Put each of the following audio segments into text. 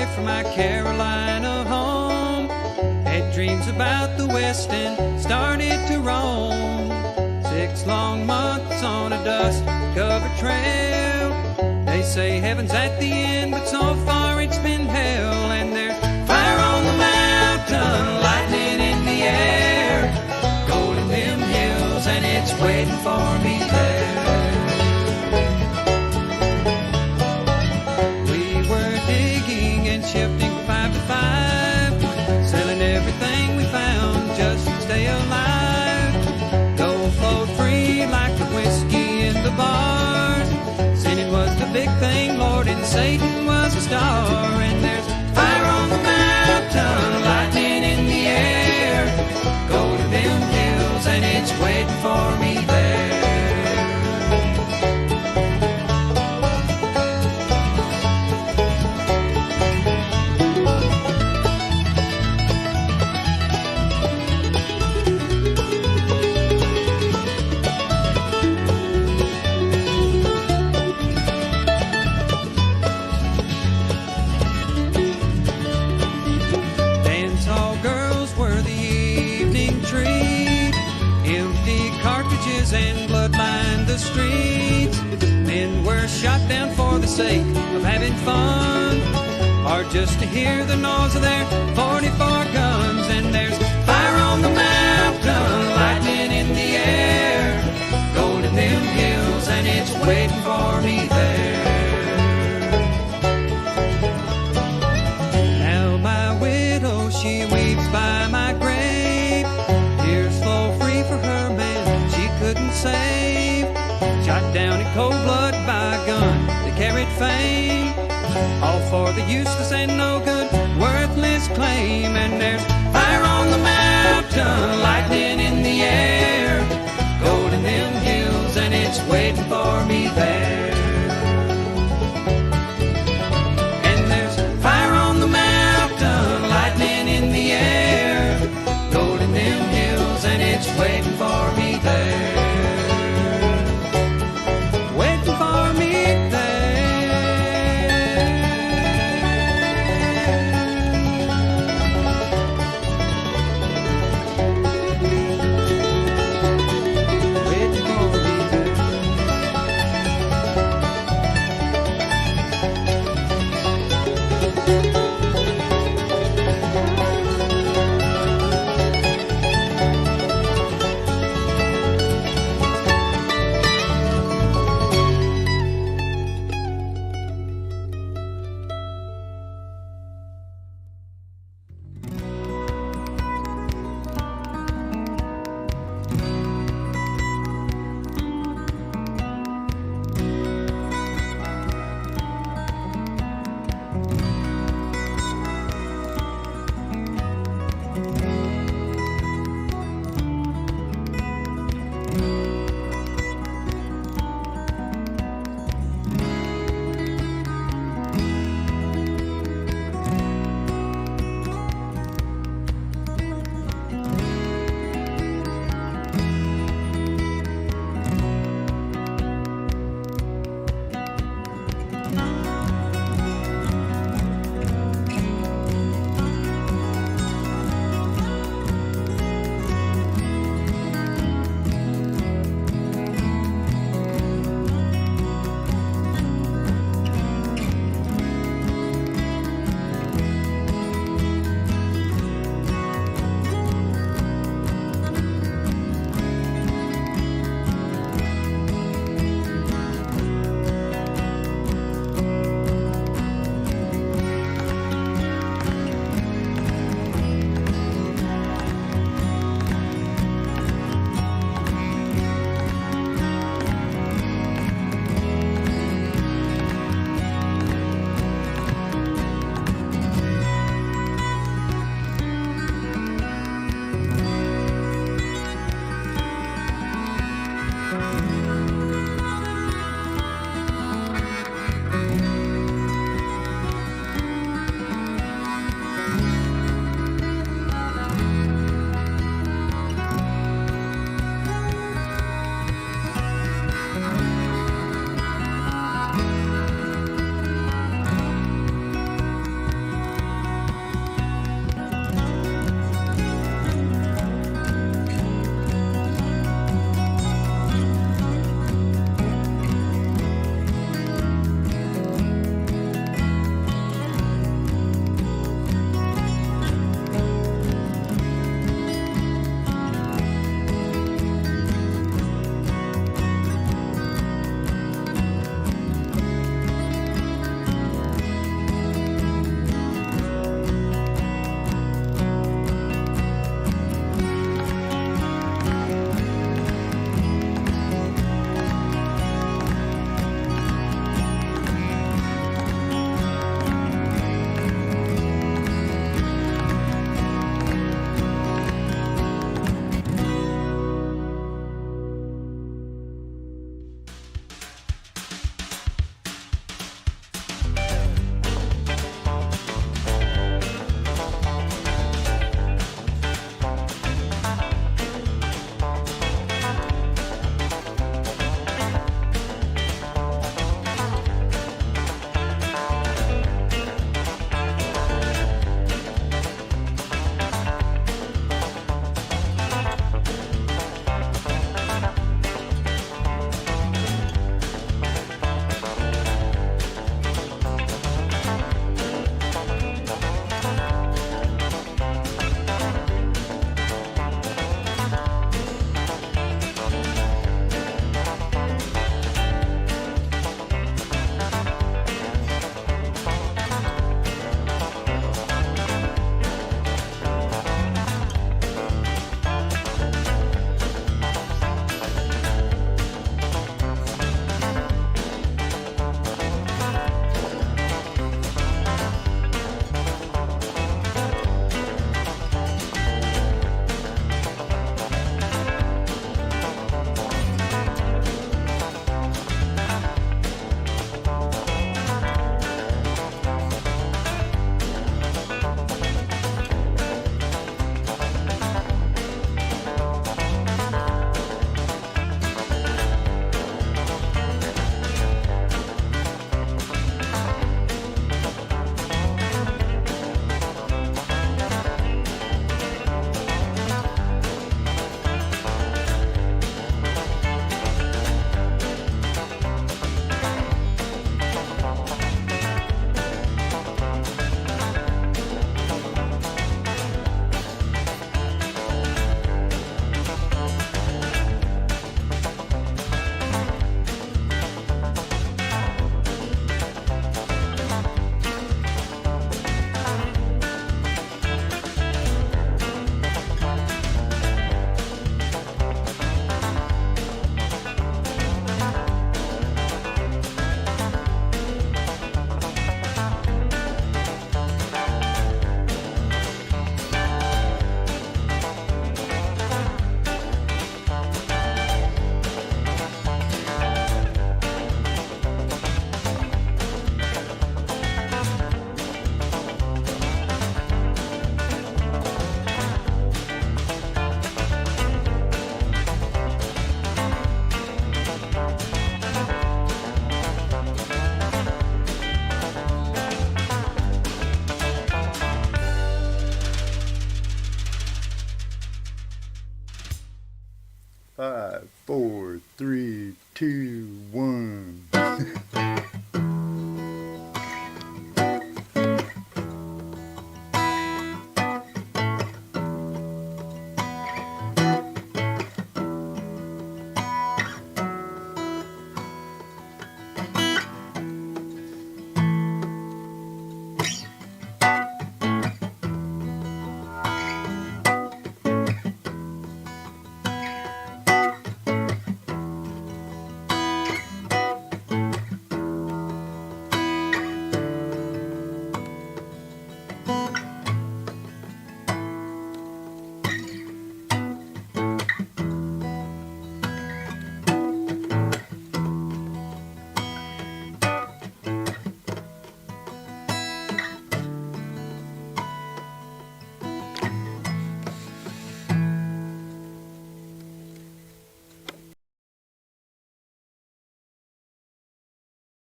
left for my Carolina home. Had dreams about the West and started to roam. 6 long months on a dust-covered trail. They say heaven's at the end, but so far it's been hell. And there's fire on the mountain, lightning in the air, gold in them hills, and it's waiting for me there. We were digging and shifting from 5 to 5, selling everything we found just to stay alive. Gold flowed free like the whiskey in the bars. Sinning was the big thing, Lord, and Satan was a star. And there's fire on the mountain, lightning in the air, gold in them hills, and it's waiting for me there. And blood lined the streets. Men were shot down for the sake of having fun, or just to hear the noise of their 44 guns. And there's fire on the mountain, lightning in the air, gold in them hills, and it's waiting for me there. Now my widow, she weeps by my grave. Tears flow free for her man couldn't save. Shot down in cold blood by a gun that carried fame, all for the useless and no good, worthless claim. And there's fire on the mountain, lightning in the air, gold in them hills, and it's waiting for me there. And there's fire on the mountain, lightning in the air, gold in them hills, and it's waiting for me there.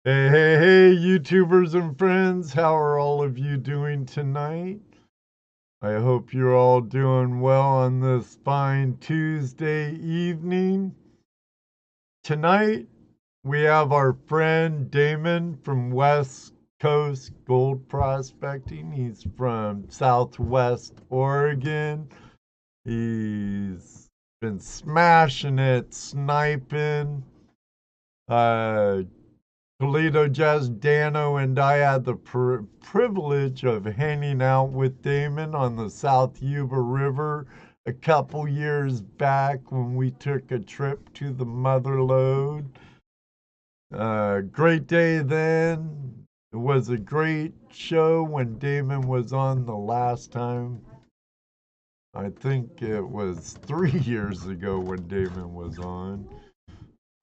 Hey, YouTubers and friends, how are all of you doing tonight? I hope you're all doing well on this fine Tuesday evening. Tonight, we have our friend Damon from West Coast Gold Prospecting. He's from Southwest Oregon. He's been smashing it, sniping. ToledoJess, Dano, and I had the privilege of hanging out with Damon on the South Yuba River a couple years back when we took a trip to the Motherlode. Great day then. It was a great show when Damon was on the last time. I think it was 3 years ago when Damon was on.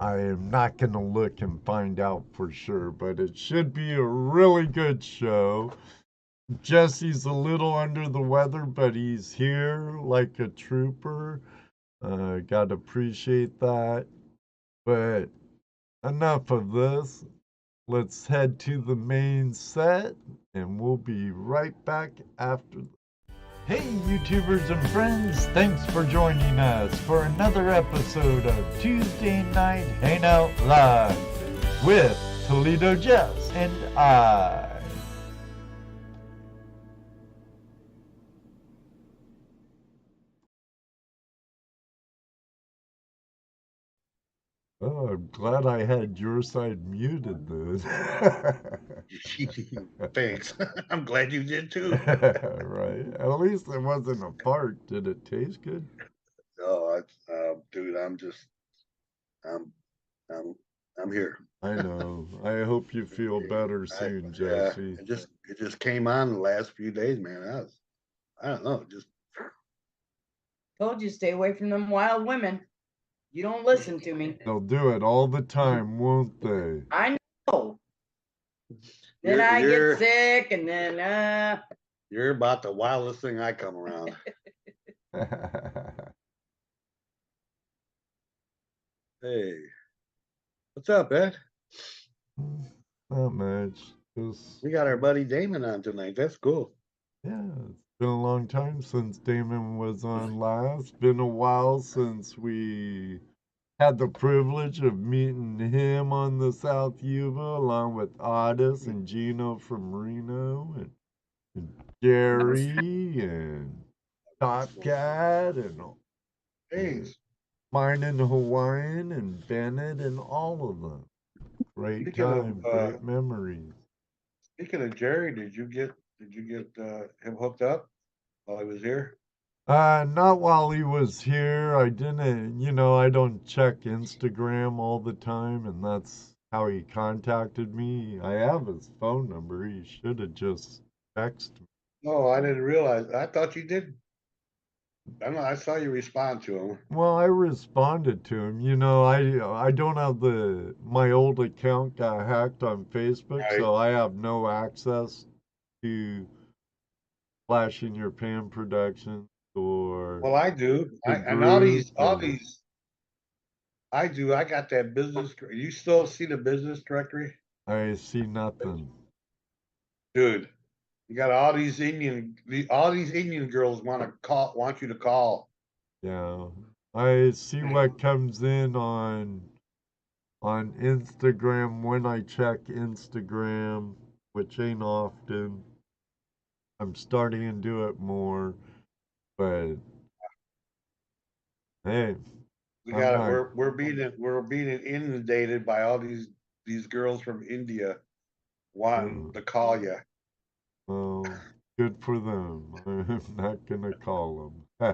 I am not going to look and find out for sure, but it should be a really good show. Jesse's a little under the weather, but he's here like a trooper. Got to appreciate that. But enough of this. Let's head to the main set, and we'll be right back after this. Hey, YouTubers and friends, thanks for joining us for another episode of Tuesday Night Hangout Live with ToledoJess and I. Oh, I'm glad I had your side muted then. Thanks. I'm glad you did too. Right. At least it wasn't a fart. Did it taste good? Oh, dude, I'm, I'm, I'm here. I know. I hope you feel better I, soon, yeah, Jesse. it just came on the last few days, man. I don't know, just Told you, stay away from them wild women. You don't listen to me. They'll do it all the time, won't they? I know. Then I get sick, and then you're about the wildest thing I come around. Hey, what's up, Ed? Not much. Just We got our buddy Damon on tonight. That's cool. yeah, it's been a long time since Damon was on last. Been a while since we had the privilege of meeting him on the South Yuba, along with Otis and Gino from Reno, and Jerry and Top Cat and Hey, mine in Hawaiian and Bennett and all of them. Great Speaking of, time, great memories. speaking of Jerry, did you get him hooked up while he was here? Not while he was here. I didn't, I don't check Instagram all the time, and that's how he contacted me. I have his phone number. He should have just texted me. No, I didn't realize. I thought you did. I know. I saw you respond to him. Well, I responded to him. I don't have my old account got hacked on Facebook, Right. so I have no access to Flashing Your Pan Productions or Well, I do. the And all group. these. I do. I got that business. You still see the business directory, I see nothing. dude? You got all these Indian girls want you to call. Yeah. I see what comes in on Instagram when I check Instagram, which ain't often. I'm starting to do it more, but hey, We I'm got it. not. We're being inundated by all these girls from India wanting to call you. Well, good for them. I'm not gonna call them.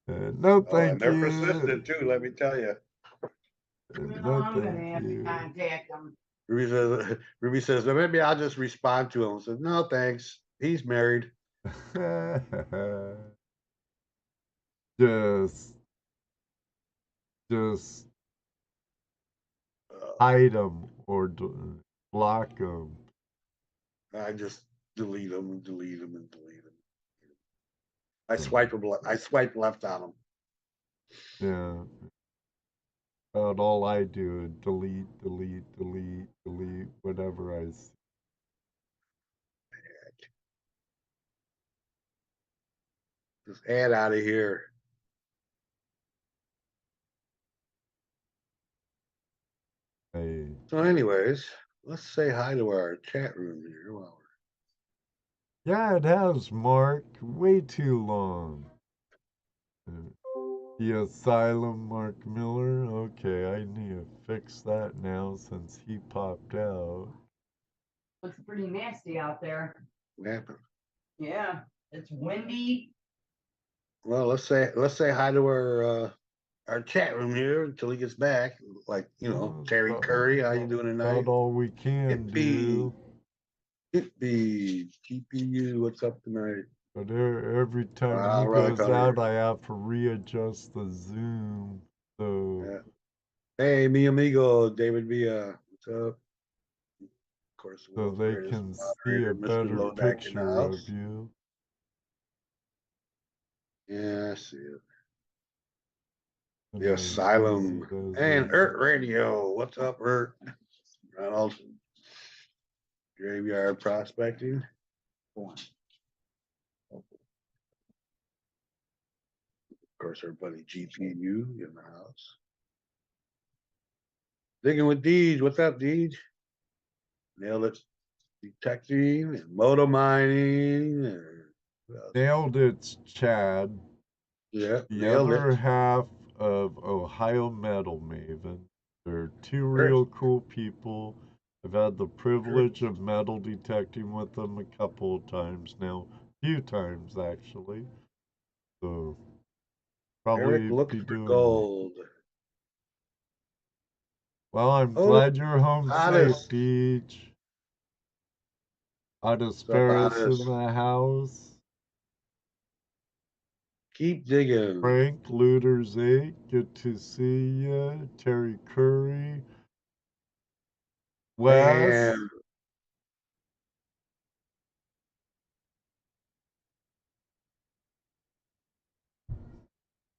No, Oh, and thank they're you. persistent too. Let me tell you. No, I'm gonna thank have to you. contact them. Ruby says, well, maybe I'll just respond to him. Says, no, thanks. He's married. just just hide them or block them. I just delete them and delete them and delete them. I swipe left on them. Yeah. About all I do is delete, delete, delete, delete, whatever I see. This ad out of here. So, anyways, let's say hi to our chat room here. While Yeah, it has, Mark. Way too long. The Asylum, Mark Miller. Okay, I need to fix that now since he popped out. Looks pretty nasty out there. what happened? Yeah, it's windy. Well, let's say hi to our chat room here until he gets back. Like Terry Curry, how you doing tonight? About all we can do. Hippie, GPU, what's up tonight? But every time All he right, goes Connor. out, I have to readjust the zoom. So Yeah. Hey, mi amigo, David Villa, what's up? Of course, the so world's they greatest can see moderator, a Mr. better Lodak in the picture house. of you. Yeah, I see it. And The I Asylum use it as and a- Ert Radio. What's up, Ert? Ronald. Graveyard prospecting. Of course, our buddy GPU in the house. Digging with Deej. What's up, Deej? Nailed it. Detecting and motor mining. And Nailed it, Chad. yeah, The nailed other it. half of Ohio Metal Maven. They're two Sure. real cool people. I've had the privilege of metal detecting with them a couple of times now. A few times, actually. So, probably Eric looks be for doing gold. Well, I'm Oh, glad you're home safe, Honest. Deej. What's up, Adasparis Honest? in the house. Keep digging. Frank Looters 8, good to see ya. Terry Curry. Wes. Bam.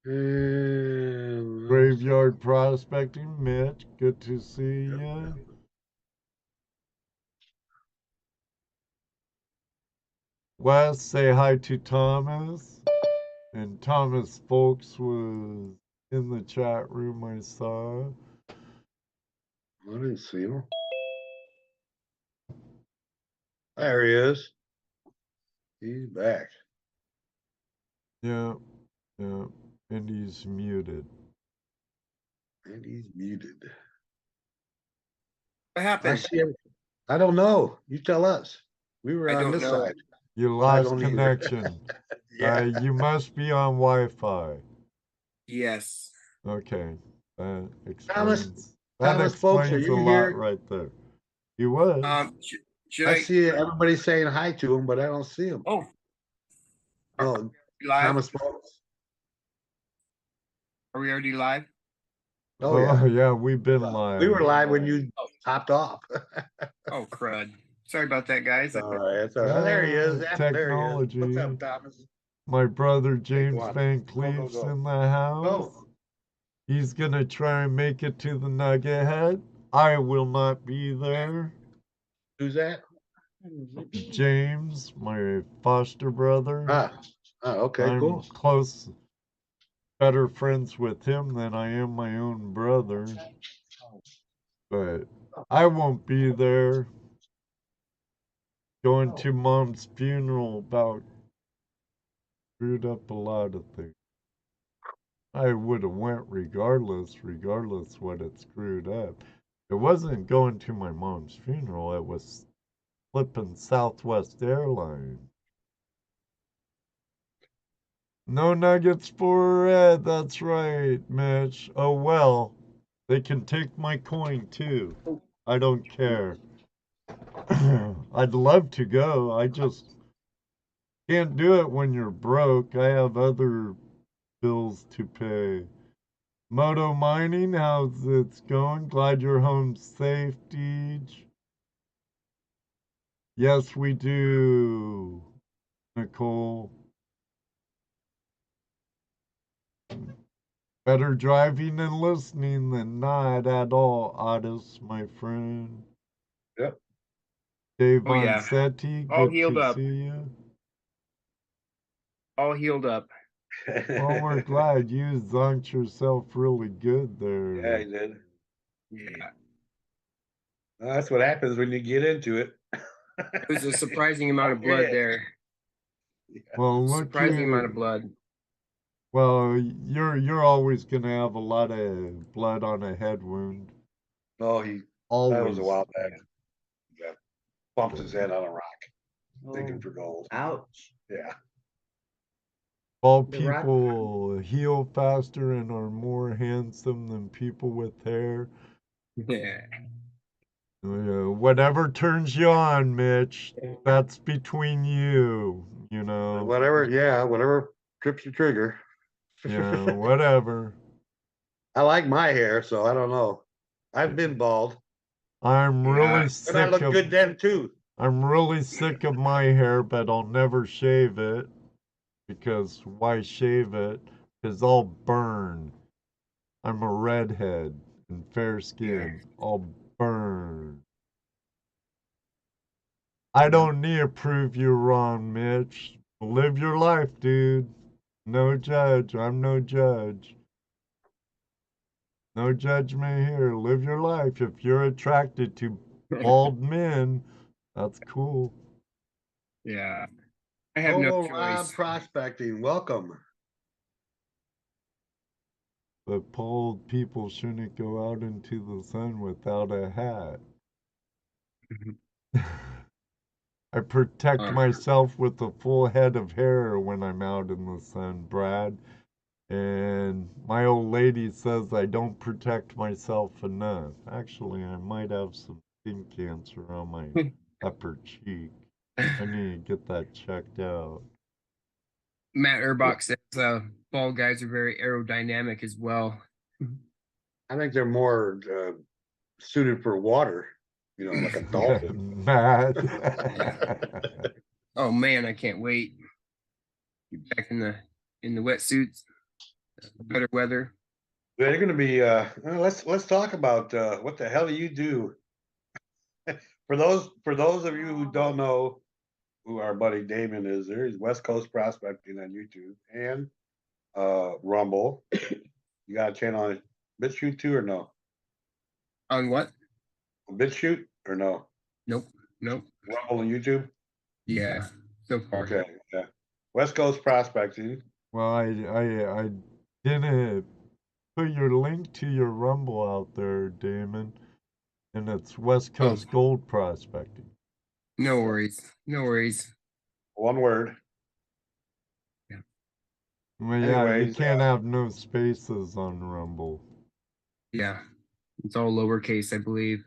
And Graveyard Prospecting, Mitch, good to see ya. Wes, say hi to Thomas. And Thomas Folks was in the chat room, I saw. I didn't see him. There he is. He's back. Yeah, yeah. And he's muted. And he's muted. What I happened? see him. I don't know. You tell us. We were I on don't this know. side. You I lost don't either. connection. Yeah. You must be on Wi-Fi. Yes. Okay, that Thomas, explains. Thomas Folks, are a you lot here? right there. He was. Should I I? see everybody saying hi to him, but I don't see him. Oh, Oh, live? Thomas Folks. Are we already live? Oh, yeah. Yeah, we've been live. We were live when you popped off. Oh, crud. Sorry about that, guys. All right. It's all right. There he is. Yeah, Technology. There he is. What's up, Thomas? My brother James go on. Van Go, Cleef's go. in the house. Go. He's gonna try and make it to the Nugget Head. I will not be there. Who's that? James, my foster brother. Okay, I'm cool. close, better friends with him than I am my own brother. But I won't be there. Going to Mom's funeral about screwed up a lot of things. I would have went regardless what it screwed up. It wasn't going to my mom's funeral, it was flipping Southwest Airlines. No nuggets for Ed, that's right, Mitch. Oh well, they can take my coin too. I don't care. I'd love to go, I just can't do it when you're broke. I have other bills to pay. Moto Mining, how's it going? Glad you're home safe, Deej. Yes, we do, Nicole. Better driving and listening than not at all, Otis, my friend. Yep. Dave Oh, yeah. Vansetti, All good healed to up. see you. All healed up. Well, we're glad you zonked yourself really good there. Yeah, he did. Yeah. Well, that's what happens when you get into it. There's a surprising amount of blood there. Well, look Surprising amount here. of blood. Well, you're always gonna have a lot of blood on a head wound. No, that Always. was a while back. Yeah. Bumped his head on a rock, digging Oh, for gold. ouch. Yeah. All The rock- people heal faster and are more handsome than people with hair. Yeah. Whatever turns you on, Mitch, that's between you, you know. Whatever trips your trigger. Yeah, whatever. I like my hair, so I don't know. I've been bald. I'm Yeah. really But I sick look of good then too. I'm really sick of my hair, but I'll never shave it. Because why shave it? Because I'll burn. I'm a redhead and fair skinned. I'll burn. I don't need to prove you wrong, Mitch. Live your life, dude. No judge. I'm no judge. No judgment here. Live your life. If you're attracted to bald men, that's cool. Yeah. I have no Rob choice. Prospecting, welcome. But bald people shouldn't go out into the sun without a hat. I protect myself with a full head of hair when I'm out in the sun, Brad. And my old lady says I don't protect myself enough. Actually, I might have some skin cancer on my upper cheek. I need to get that checked out. Matt Erbach says bald guys are very aerodynamic as well. I think they're more suited for water, like a dolphin. Matt. Oh man, I can't wait. Get back in the wetsuits. Better weather. They're going to be. Let's talk about what the hell do you do. For those of you who don't know who our buddy Damon is, there's West Coast Prospecting on YouTube and Rumble. You got a channel on BitChute too, or no? On what? BitChute or no? Nope. Rumble and YouTube. Yeah. So far. Okay. Yeah. West Coast Prospecting. Well, I didn't put your link to your Rumble out there, Damon, and it's West Coast Gold Prospecting. No worries. One word. Yeah. Well, yeah, Anyways, you can't have no spaces on Rumble. Yeah. It's all lowercase, I believe.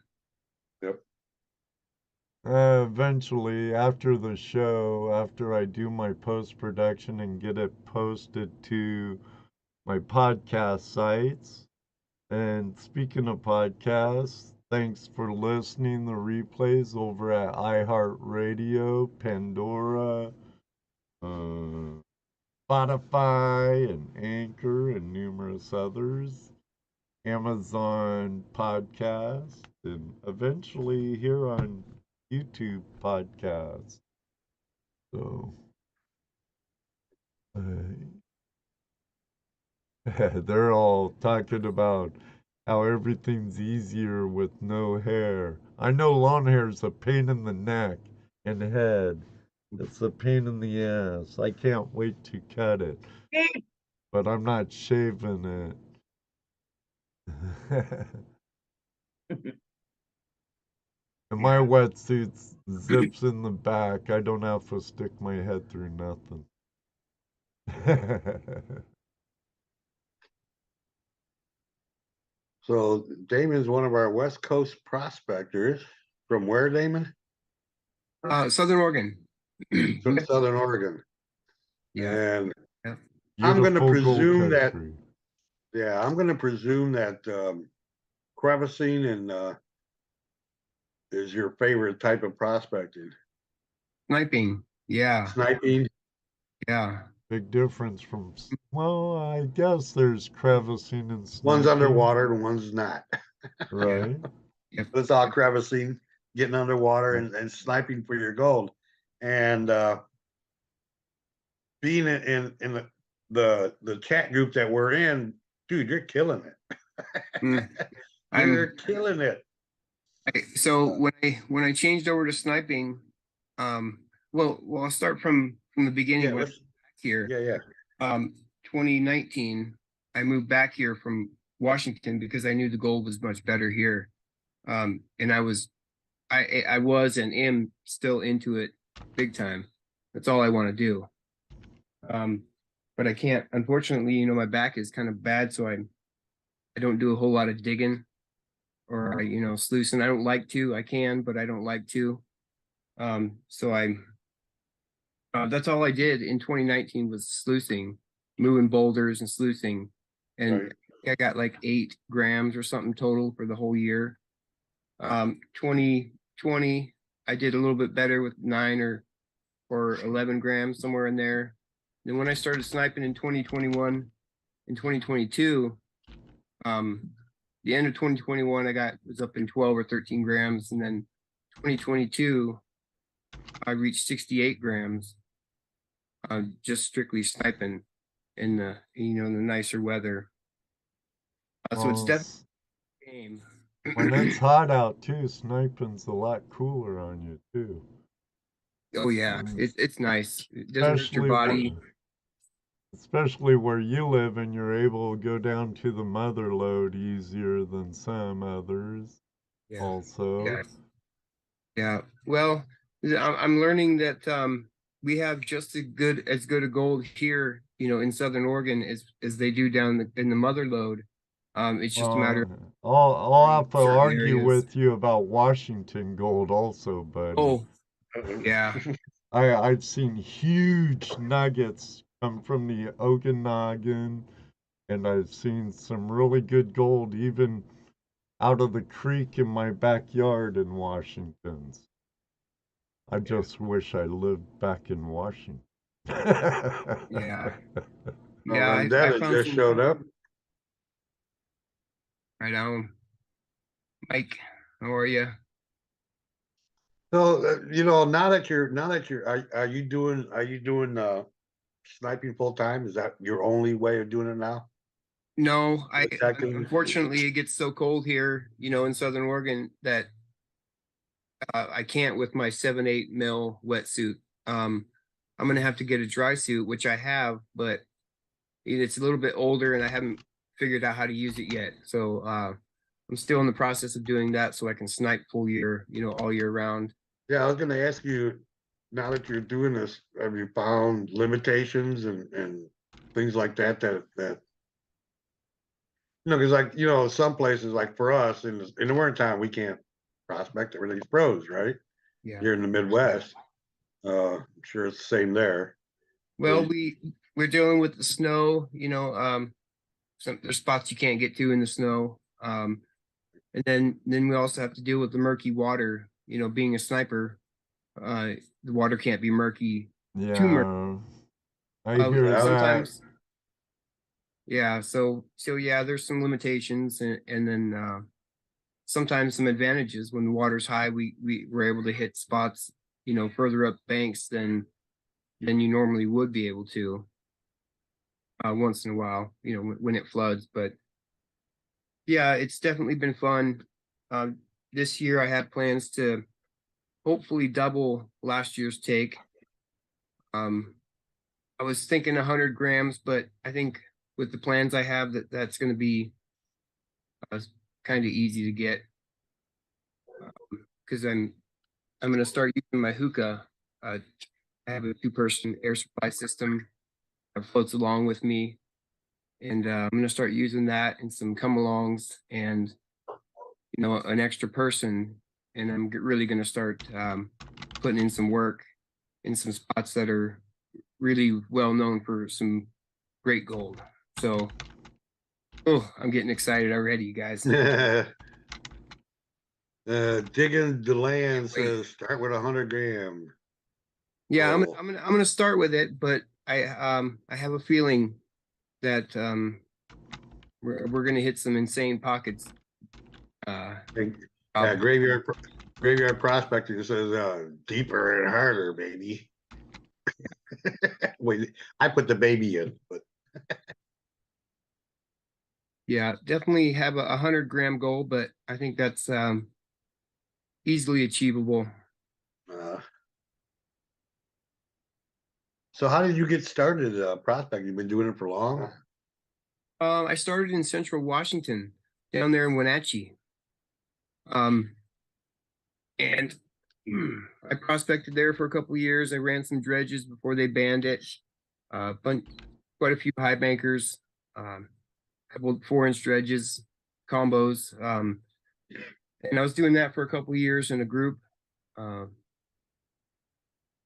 Yep. Eventually, after the show, after I do my post-production and get it posted to my podcast sites. And speaking of podcasts, thanks for listening. The replays over at iHeartRadio, Pandora, Spotify, and Anchor, and numerous others. Amazon Podcast, and eventually here on YouTube Podcast. So, they're all talking about how everything's easier with no hair. I know long hair is a pain in the neck and head. It's a pain in the ass. I can't wait to cut it. But I'm not shaving it. And my wetsuit zips in the back. I don't have to stick my head through nothing. So Damon's one of our West Coast prospectors. From where, Damon? Southern Oregon. From Southern Oregon. Yeah. And Yeah. I'm going to Beautiful gold presume that. country. Yeah, I'm going to presume that crevicing and is your favorite type of prospecting. Sniping. Yeah. Sniping. Yeah. Big difference from, well, I guess there's crevicing and One's sniping. underwater and one's not. Right. Yep. But it's all crevicing, getting underwater and sniping for your gold. And being in the chat group that we're in, dude, you're killing it. Mm. You're killing it. So when I changed over to sniping, well I'll start from the beginning. Yeah, when I let's- moved back here. yeah. 2019, I moved back here from Washington because I knew the gold was much better here. And I was and am still into it big time. That's all I want to do. But I can't, unfortunately, you know, my back is kind of bad, so I don't do a whole lot of digging or you know, sluicing. I don't like to. I can, but I don't like to. So that's all I did in 2019 was sluicing, moving boulders and sluicing, and Right. I got like 8 grams or something total for the whole year. 2020, I did a little bit better with 9 or 11 grams, somewhere in there. Then when I started sniping in 2021 and 2022, the end of 2021, was up in 12 or 13 grams, and then 2022, I reached 68 grams, just strictly sniping in the the nicer weather. So it's definitely a game. When it's hot out too, sniping's a lot cooler on you too. Oh yeah, it's nice. It doesn't hurt your body. Especially where you live and you're able to go down to the mother lode easier than some others. Yeah. Also. Yeah. Well, I'm learning that we have just as good a gold here, you know, in Southern Oregon as they do down in the mother lode. It's just a matter of I'll have to certain argue areas. with you about Washington gold also, buddy. Oh, yeah. I've seen huge nuggets come from the Okanagan, and I've seen some really good gold even out of the creek in my backyard in Washington. I just wish I lived back in Washington. Yeah. Yeah, I Devin found just some- showed up. Right on. Mike, how are you? So now that are you doing sniping full time? Is that your only way of doing it now? No, Exactly. unfortunately it gets so cold here, you know, in Southern Oregon that I can't with my 7/8 mil wetsuit. I'm gonna have to get a dry suit, which I have, but it's a little bit older and I haven't figured out how to use it yet. So I'm still in the process of doing that so I can snipe full year, you know, all year round. Yeah, I was going to ask you, now that you're doing this, have you found limitations and things like that because like, some places like for us in the wintertime, we can't prospect, everything's froze, right? Yeah. Here in the Midwest. I'm sure it's the same there. Well, we're dealing with the snow, you know, there's spots you can't get to in the snow. And then we also have to deal with the murky water, you know, being a sniper, the water can't be murky. Too murky. I hear that. Sometimes. Yeah, so yeah, there's some limitations and then sometimes some advantages. When the water's high, we're able to hit spots, you know, further up banks than you normally would be able to once in a while, you know, when it floods. But yeah, it's definitely been fun. This year I have plans to hopefully double last year's take. I was thinking 100 grams, but I think with the plans I have that's going to be kind of easy to get because I'm going to start using my hookah. I have a 2-person air supply system that floats along with me, and I'm going to start using that and some come-alongs and you know an extra person, and I'm really going to start putting in some work in some spots that are really well known for some great gold. So, I'm getting excited already, you guys. Digging DeLand says start with 100 gram. Yeah, Oh. I'm gonna start with it, but I have a feeling that we're gonna hit some insane pockets. Yeah, graveyard prospector says deeper and harder, baby. Wait, I put the baby in, but Yeah, definitely have a 100-gram goal, but I think that's easily achievable. uh, so how did you get started prospecting? You've been doing it for long? I started in Central Washington, down there in Wenatchee. And I prospected there for a couple of years. I ran some dredges before they banned it. Quite a few high bankers, couple 4-inch dredges, combos. And I was doing that for a couple of years in a group,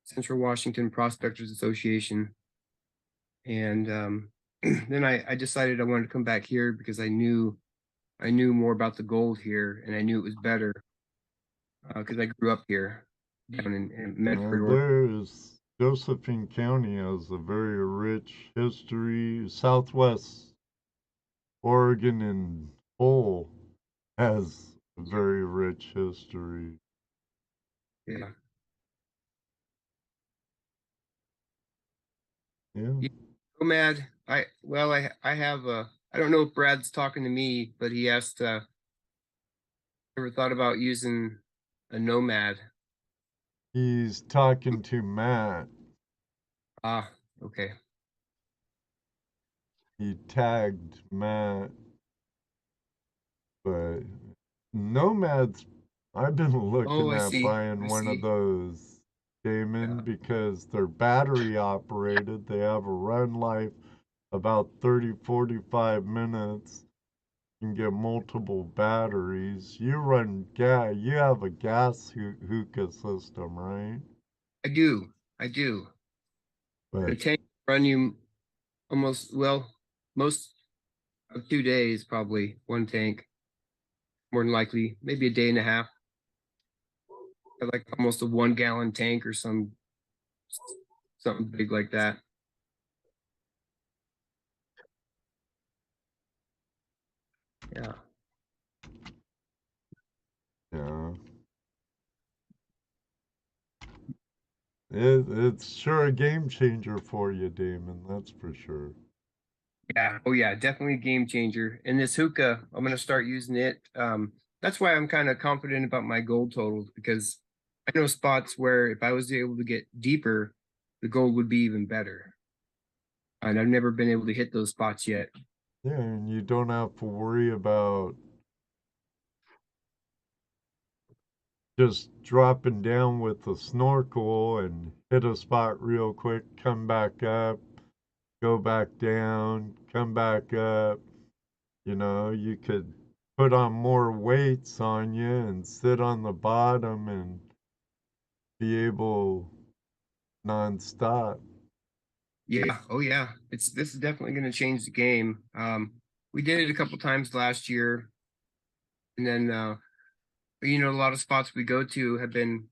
Central Washington Prospectors Association. And then I decided I wanted to come back here because I knew more about the gold here, and I knew it was better because I grew up here down in Medford. There's Josephine County has a very rich history. Southwest Oregon and whole has a very rich history. Yeah. Yeah. Nomad. I have a. I don't know if Brad's talking to me, but he asked. Ever thought about using a Nomad? He's talking to Matt. Ah, okay. He tagged Matt. But Nomads, I've been looking I at see. buying one of those, Damon, Yeah. because they're battery operated. They have a run life about 30-45 minutes. You can get multiple batteries. You run gas. You have a gas hookah system, right? I do. The But tank run you almost most of 2 days, probably one tank. More than likely, maybe a day and a half. Like almost a 1-gallon tank or something big like that. Yeah. yeah, it's sure a game changer for you, Damon. That's for sure. Yeah. Oh yeah, definitely a game changer. And this hookah, I'm gonna start using it. That's why I'm kind of confident about my gold totals, because I know spots where if I was able to get deeper, the gold would be even better. And I've never been able to hit those spots yet. Yeah, and you don't have to worry about just dropping down with a snorkel and hit a spot real quick, come back up, go back down, come back up. You know, you could put on more weights on you and sit on the bottom and be able nonstop. Yeah. Oh yeah. This is definitely going to change the game. We did it a couple times last year, and then a lot of spots we go to have been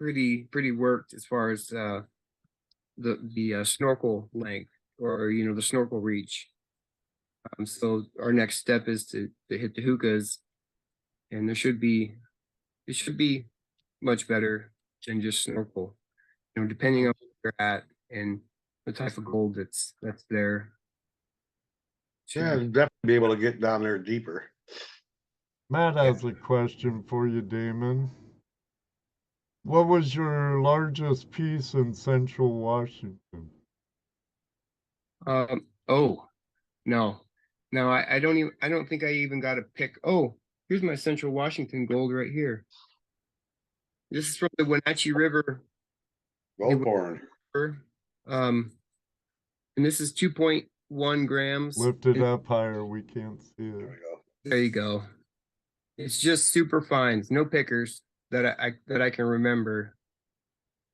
pretty worked as far as the snorkel length, or the snorkel reach. So our next step is to hit the hookahs, and it should be much better than just snorkel. Depending on where you're at and the type of gold that's there. Yeah, definitely be able to get down there deeper. Matt has a question for you, Damon. What was your largest piece in Central Washington? Oh no, I don't think I even got a pick. Oh, here's my Central Washington gold right here. This is from the Wenatchee River. Gold porn. And this is 2.1 grams. Lift it up higher, we can't see There we it. go. There you go. It's just super fines, no pickers that I can remember.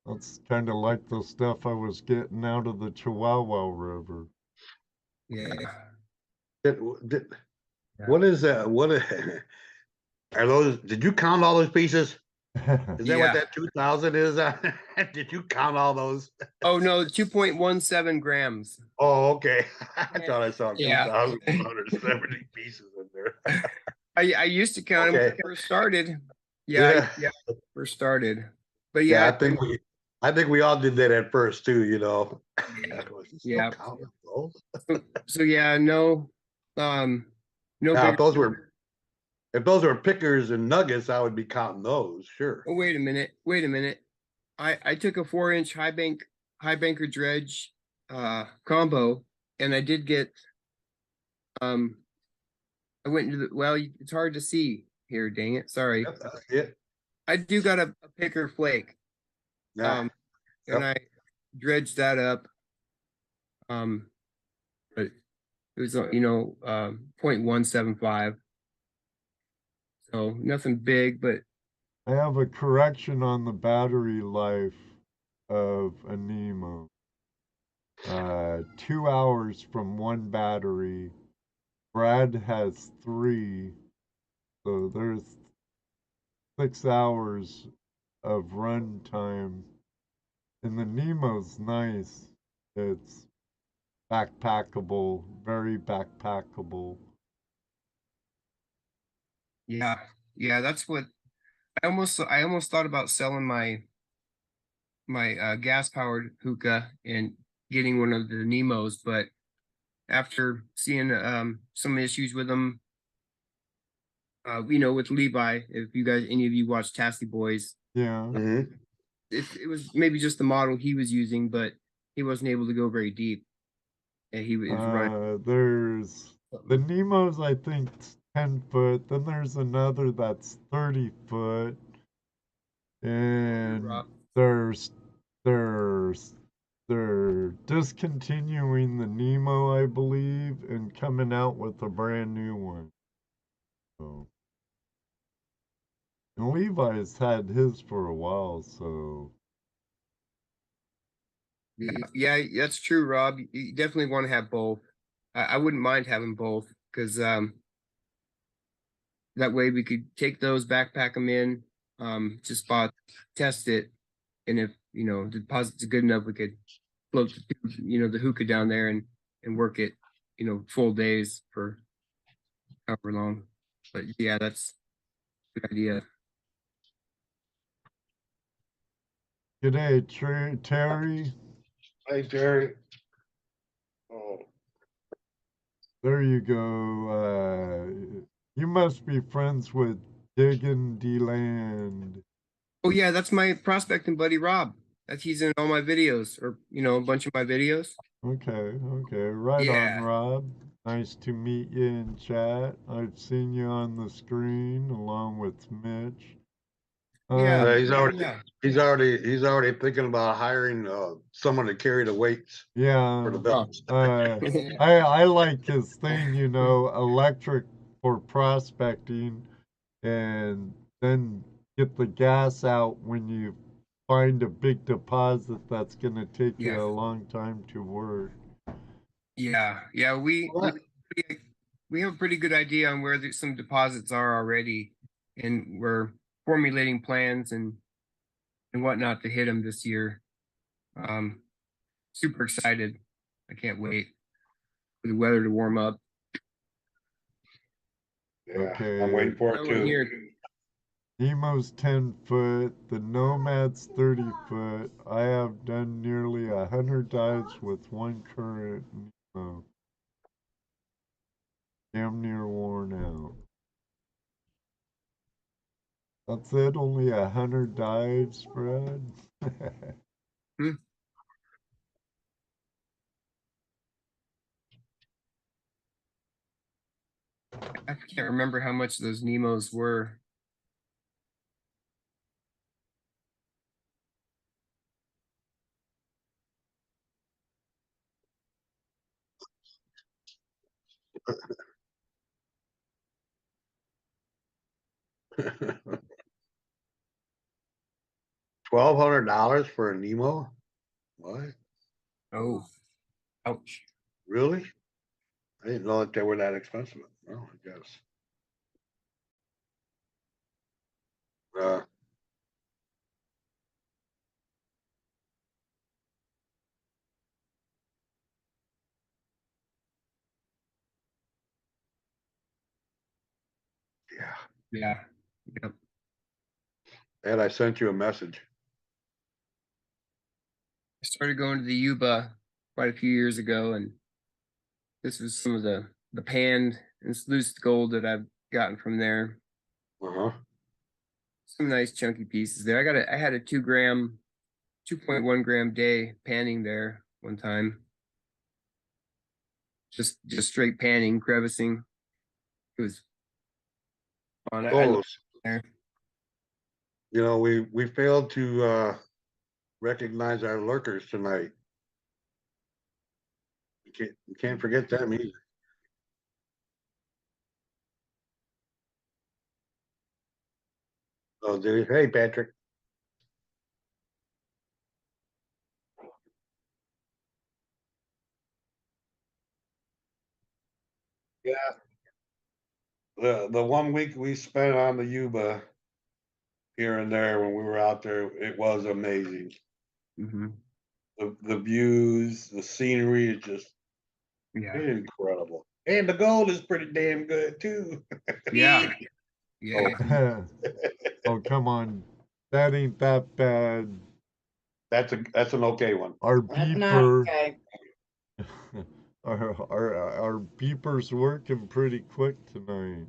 That's kind of like the stuff I was getting out of the Chihuahua River. Yeah. What is that? What are those? Did you count all those pieces? Is that what that 2,000 is? Did you count all those? Oh no, 2.17 grams. Oh, okay. I thought I saw Yeah. 2,170 pieces in there. I used to count them when Okay. I first started. Yeah, first started. But Yeah, yeah, I think we all did that at first too, you know. Yeah. Counting those? so yeah, no, no Now, bigger. if those were pickers and nuggets, I would be counting those, sure. Oh, wait a minute. I took a 4-inch high banker dredge combo, and I did get I went into the well, it's hard to see here, dang it. Sorry. That's it. I do got a picker flake. Yeah. And I dredged that up. But it was 0.175. So nothing big, but I have a correction on the battery life of a Nemo. 2 hours from one battery. Brad has 3, so there's 6 hours of run time. And the Nemo's nice. It's backpackable, very backpackable. yeah, that's what I almost thought about selling my gas powered hookah and getting one of the Nemos, but after seeing some issues with them, with Levi, if any of you watch Tasty Boys, Yeah. it was maybe just the model he was using, but he wasn't able to go very deep. And he was running. There's the Nemo's, I think, 10 foot. Then there's another that's 30 foot. And they're discontinuing the Nemo, I believe, and coming out with a brand new one. So, and Levi's had his for a while, so. Yeah, that's true, Rob. You definitely want to have both. I wouldn't mind having both because that way we could take those, backpack them in, to spot, test it, and if the deposits are good enough, we could float the hookah down there and work it, full days for however long. But yeah, that's a good idea. G'day, Terry. Hey, Terry. Oh. There you go. You must be friends with Diggin' D-Land. Oh yeah, that's my prospecting buddy Rob. He's in all my videos, or a bunch of my videos. Okay. Right on, Rob. Nice to meet you in chat. I've seen you on the screen along with Mitch. He's already thinking about hiring someone to carry the weights. Yeah. For the belts. I like his thing, electric for prospecting, and then get the gas out when you find a big deposit that's going to take you a long time to work. Yeah, we have a pretty good idea on where some deposits are already, and we're formulating plans and whatnot to hit them this year. Super excited. I can't wait for the weather to warm up. Yeah, okay. I'm waiting for it too. Nemo's 10 foot, the Nomad's 30 foot. I have done nearly 100 dives with one current Nemo. Damn near worn out. That's it, only 100 dives, Fred? I can't remember how much those Nemos were. $1,200 for a Nemo? What? Oh, ouch. Really? I didn't know that they were that expensive. Oh, I guess. Yeah. Yep. And I sent you a message. I started going to the Yuba quite a few years ago, and this was some of the panned and sluiced gold that I've gotten from there. Uh-huh. Some nice chunky pieces there. I had a 2.1 gram day panning there one time. Just straight panning, crevicing. It was fun. I loved it there. You know, we failed to recognize our lurkers tonight. You can't forget them either. Oh, did he? Hey, Patrick. Yeah. The 1 week we spent on the Yuba here and there when we were out there, it was amazing. Mm-hmm. The views, the scenery is just incredible. And the gold is pretty damn good too. Yeah. Yeah. Oh, oh, come on. That ain't that bad. That's an okay one. Our That's not beeper, okay. our beeper's working pretty quick tonight.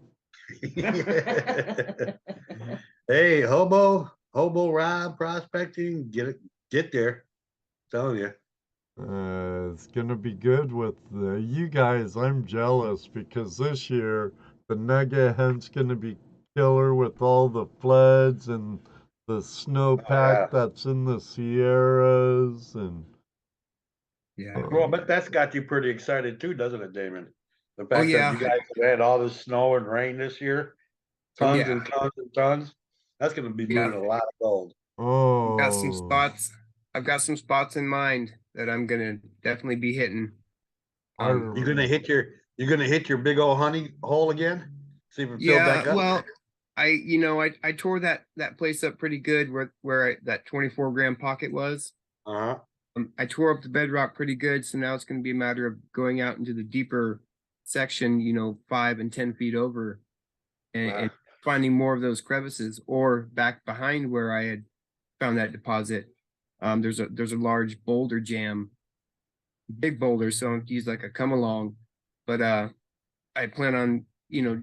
Hey, hobo Rob prospecting, get there. I'm telling you. It's gonna be good with you guys. I'm jealous because this year the nugget hunt's gonna be killer with all the floods and the snowpack that's in the Sierras and. Yeah. Well, but that's got you pretty excited too, doesn't it, Damon? The fact yeah. that you guys have had all this snow and rain this year, tons and tons and tons. That's going to be moving a lot of gold. Oh, Got some spots. I've got some spots in mind that I'm gonna definitely be hitting. You're gonna hit your big old honey hole again? See if it filled back up. Well, I tore that place up pretty good where that 24 gram pocket was. Uh-huh. I tore up the bedrock pretty good, so now it's going to be a matter of going out into the deeper section, 5 and 10 feet over, and finding more of those crevices, or back behind where I had found that deposit. There's a large boulder jam, big boulder, so I'm use like a come along, but I plan on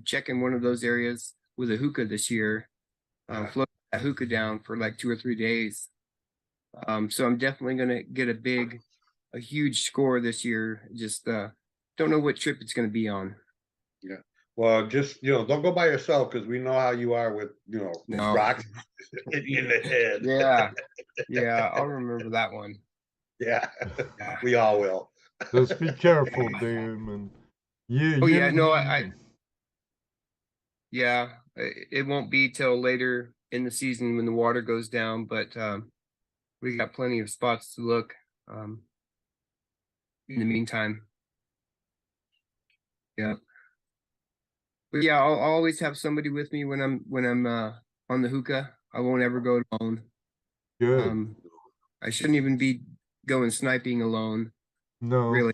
checking one of those areas with a hookah this year, float that hookah down for like 2 or 3 days. So I'm definitely gonna get a huge score this year. Just don't know what trip it's gonna be on. Yeah. Well, just don't go by yourself because we know how you are with rocks in the head. Yeah, I'll remember that one. Yeah, we all will. Just be careful, Damon. It won't be till later in the season when the water goes down, but we got plenty of spots to look in the meantime. Yeah. But yeah, I'll always have somebody with me when I'm on the hookah. I won't ever go alone. Good. I shouldn't even be going sniping alone. No. Really.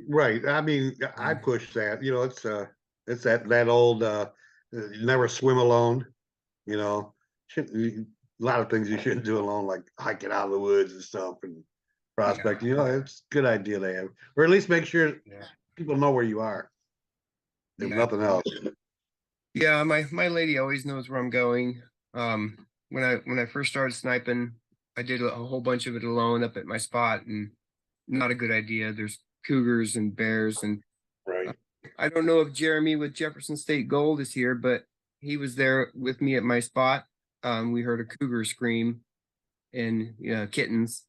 Right. I mean, I push that. It's that old never swim alone. A lot of things you shouldn't do alone, like hiking out of the woods and stuff and prospecting. It's a good idea to have, or at least make sure people know where you are. If nothing else. Yeah, my lady always knows where I'm going. When I first started sniping, I did a whole bunch of it alone up at my spot, and not a good idea. There's cougars and bears, and I don't know if Jeremy with Jefferson State Gold is here, but he was there with me at my spot. We heard a cougar scream and kittens.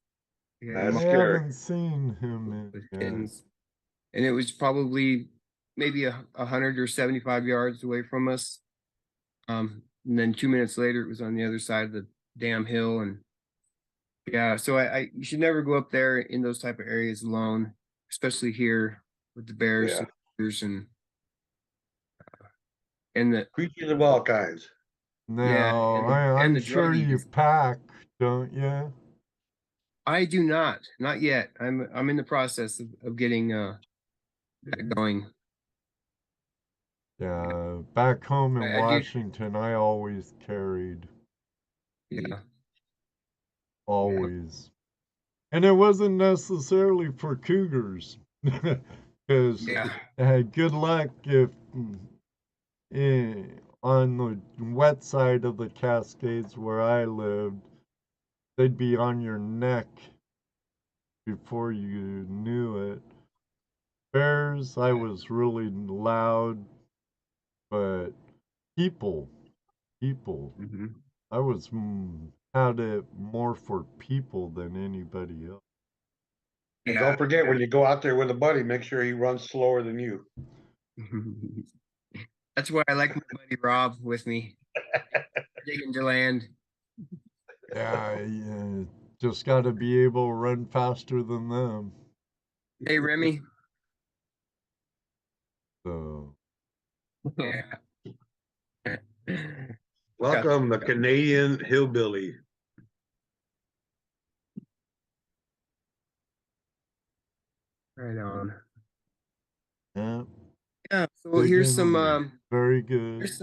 I haven't seen him with kittens, and it was probably maybe 100 or 75 yards away from us. And then 2 minutes later, it was on the other side of the damn hill. And so you should never go up there in those type of areas alone, especially here with the bears and cougars and the creatures of all kinds. No, I'm sure you pack, don't you? I do not yet. I'm in the process of getting that going. Yeah, back home in I do. Washington, I always carried, Yeah. always. And it wasn't necessarily for cougars. Because Yeah. good luck if on the wet side of the Cascades where I lived, they'd be on your neck before you knew it. Bears, I was really loud, but people, Mhm. I was had it more for people than anybody else. And Yeah. don't forget, when you go out there with a buddy, make sure he runs slower than you. That's why I like my buddy Rob with me. Digging to land. Yeah, just got to be able to run faster than them. Hey Remy. So Yeah. Welcome, the Canadian hillbilly. Right on. yeah, Yeah. So here's some very good. here's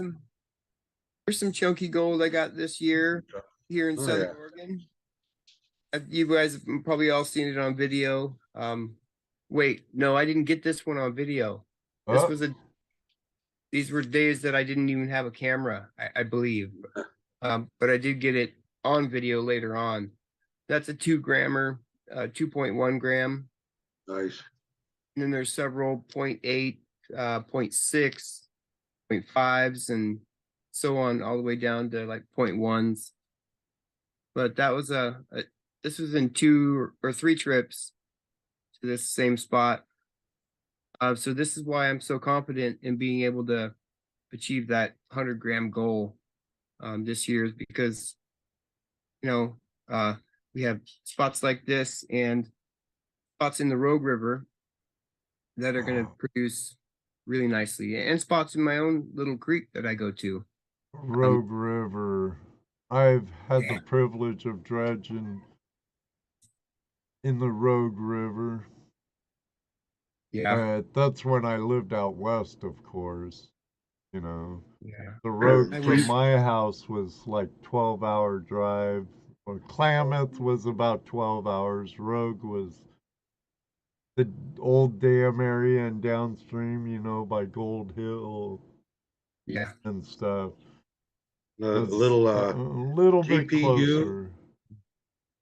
some chunky gold I got this year here in Oh, Southern yeah. Oregon. You guys have probably all seen it on video. Wait, no, I didn't get this one on video. This Oh, was these were days that I didn't even have a camera, I believe. But I did get it on video later on. That's a 2-grammer, 2.1 gram. Nice. And then there's several 0.8, 0.6, 0.5s, and so on, all the way down to like 0.1s. But that was this was in 2 or 3 trips to this same spot. So this is why I'm so confident in being able to achieve that 100-gram goal this year, is because we have spots like this and spots in the Rogue River that are going to produce really nicely, and spots in my own little creek that I go to. Rogue River. I've had the privilege of dredging in the Rogue River. Yeah. That's when I lived out west, of course. You know, Yeah. the road I from wish. my house was like 12-hour drive. Well, Klamath was about 12 hours. Rogue was the old dam area and downstream, by Gold Hill Yeah. and stuff. A It's little a little bit closer.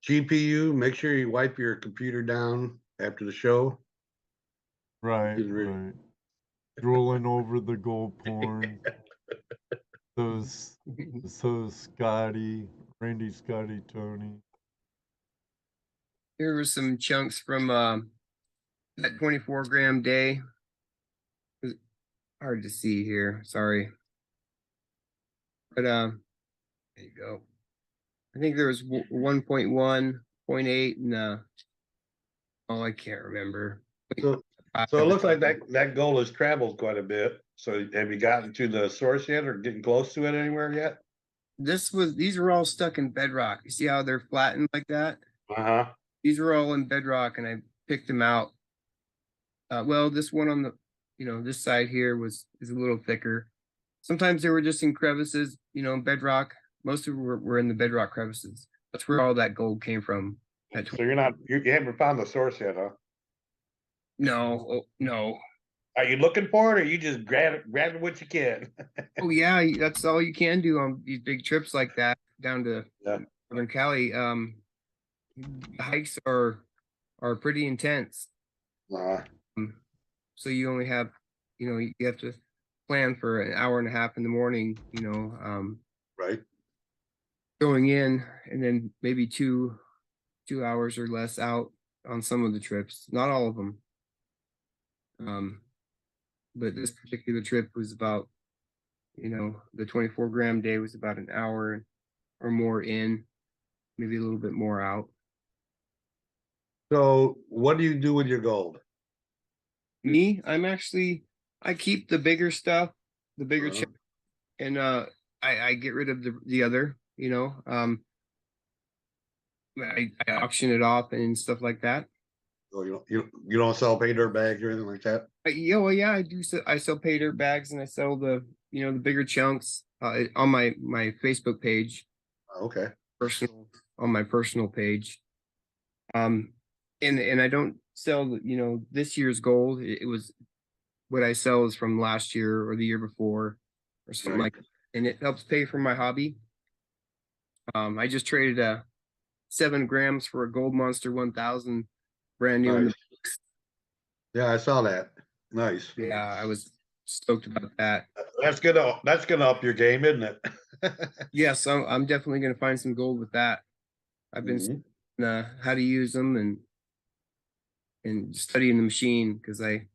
GPU, make sure you wipe your computer down after the show. Right, You can right. Drooling over the gold porn. So Scotty, Randy, Scotty, Tony. Here were some chunks from that 24-gram day. It's hard to see here, sorry. But there you go. I think there was 1.1, 0.8, and oh, I can't remember. So it looks like that goal has traveled quite a bit. So have you gotten to the source yet, or getting close to it anywhere yet? These are all stuck in bedrock. You see how they're flattened like that? Uh-huh. These were all in bedrock, and I picked them out. Well, this one on the, this side here is a little thicker. Sometimes they were just in crevices, in bedrock. Most of them were in the bedrock crevices. That's where all that gold came from. So you haven't found the source yet, huh? No, no. Are you looking for it, or you just grabbing what you can? Oh yeah, that's all you can do on these big trips like that down to Northern Cali. Hikes are pretty intense. So you only have, you have to plan for an hour and a half in the morning, right, going in, and then maybe 2 hours or less out on some of the trips, not all of them. But this particular trip was about, the 24-gram day was about an hour or more in, maybe a little bit more out. So what do you do with your gold? Me, I keep the bigger stuff, the bigger chip, and I get rid of the other, I auction it off and stuff like that. Oh, you don't sell pay dirt bags or anything like that? Yeah, well, yeah, I do. I sell pay dirt bags, and I sell the the bigger chunks on my Facebook page, Okay. personal on my personal page. And I don't sell this year's gold. It was what I sell is from last year or the year before or something Right. like that. And it helps pay for my hobby. I just traded 7 grams for a Gold Monster 1000 brand new. Nice. Yeah, I saw that. Nice. Yeah, I was stoked about that. That's gonna up your game, isn't it? Yes, I'm definitely going to find some gold with that. I've been Mhm. studying, how to use them and studying the machine because I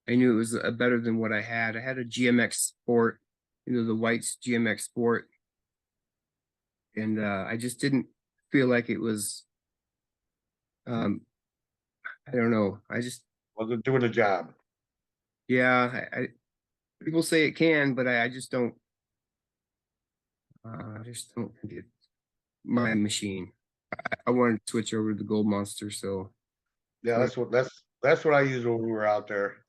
knew it was better than what I had. I had a GMX Sport, the White's GMX Sport, and I just didn't feel like it was. I don't know. I just Wasn't doing the job. yeah. People say it can, but I just don't. I just don't think it's my machine. I wanted to switch over to the Gold Monster, so Yeah, that's what I used when we were out there.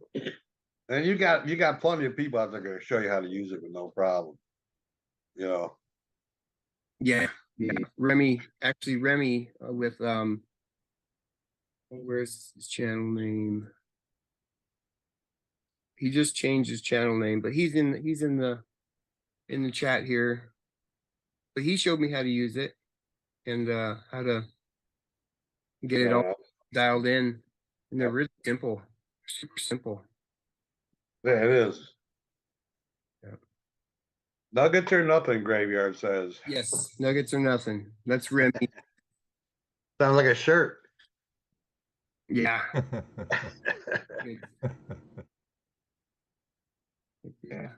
And you got plenty of people out there gonna show you how to use it with no problem. You know. yeah. Remy with where's his channel name? He just changed his channel name, but he's in the chat here. But he showed me how to use it and how to get it all dialed in. And they're really simple, super simple. Yeah, it is. Yep. Nuggets or nothing, Graveyard says. Yes, nuggets or nothing. That's Remy. Sounds like a shirt. Yeah. Yeah.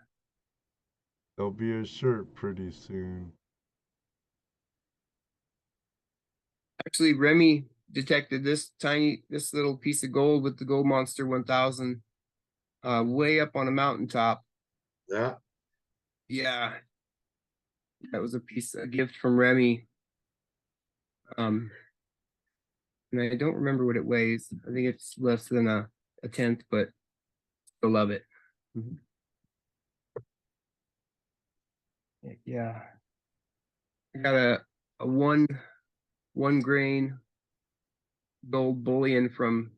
There'll be a shirt pretty soon. Actually, Remy detected this little piece of gold with the Gold Monster 1000 way up on a mountaintop. Yeah. Yeah. That was a gift from Remy. And I don't remember what it weighs. I think it's less than a tenth, but still love it. Mm-hmm. Yeah. I got a one grain gold bullion from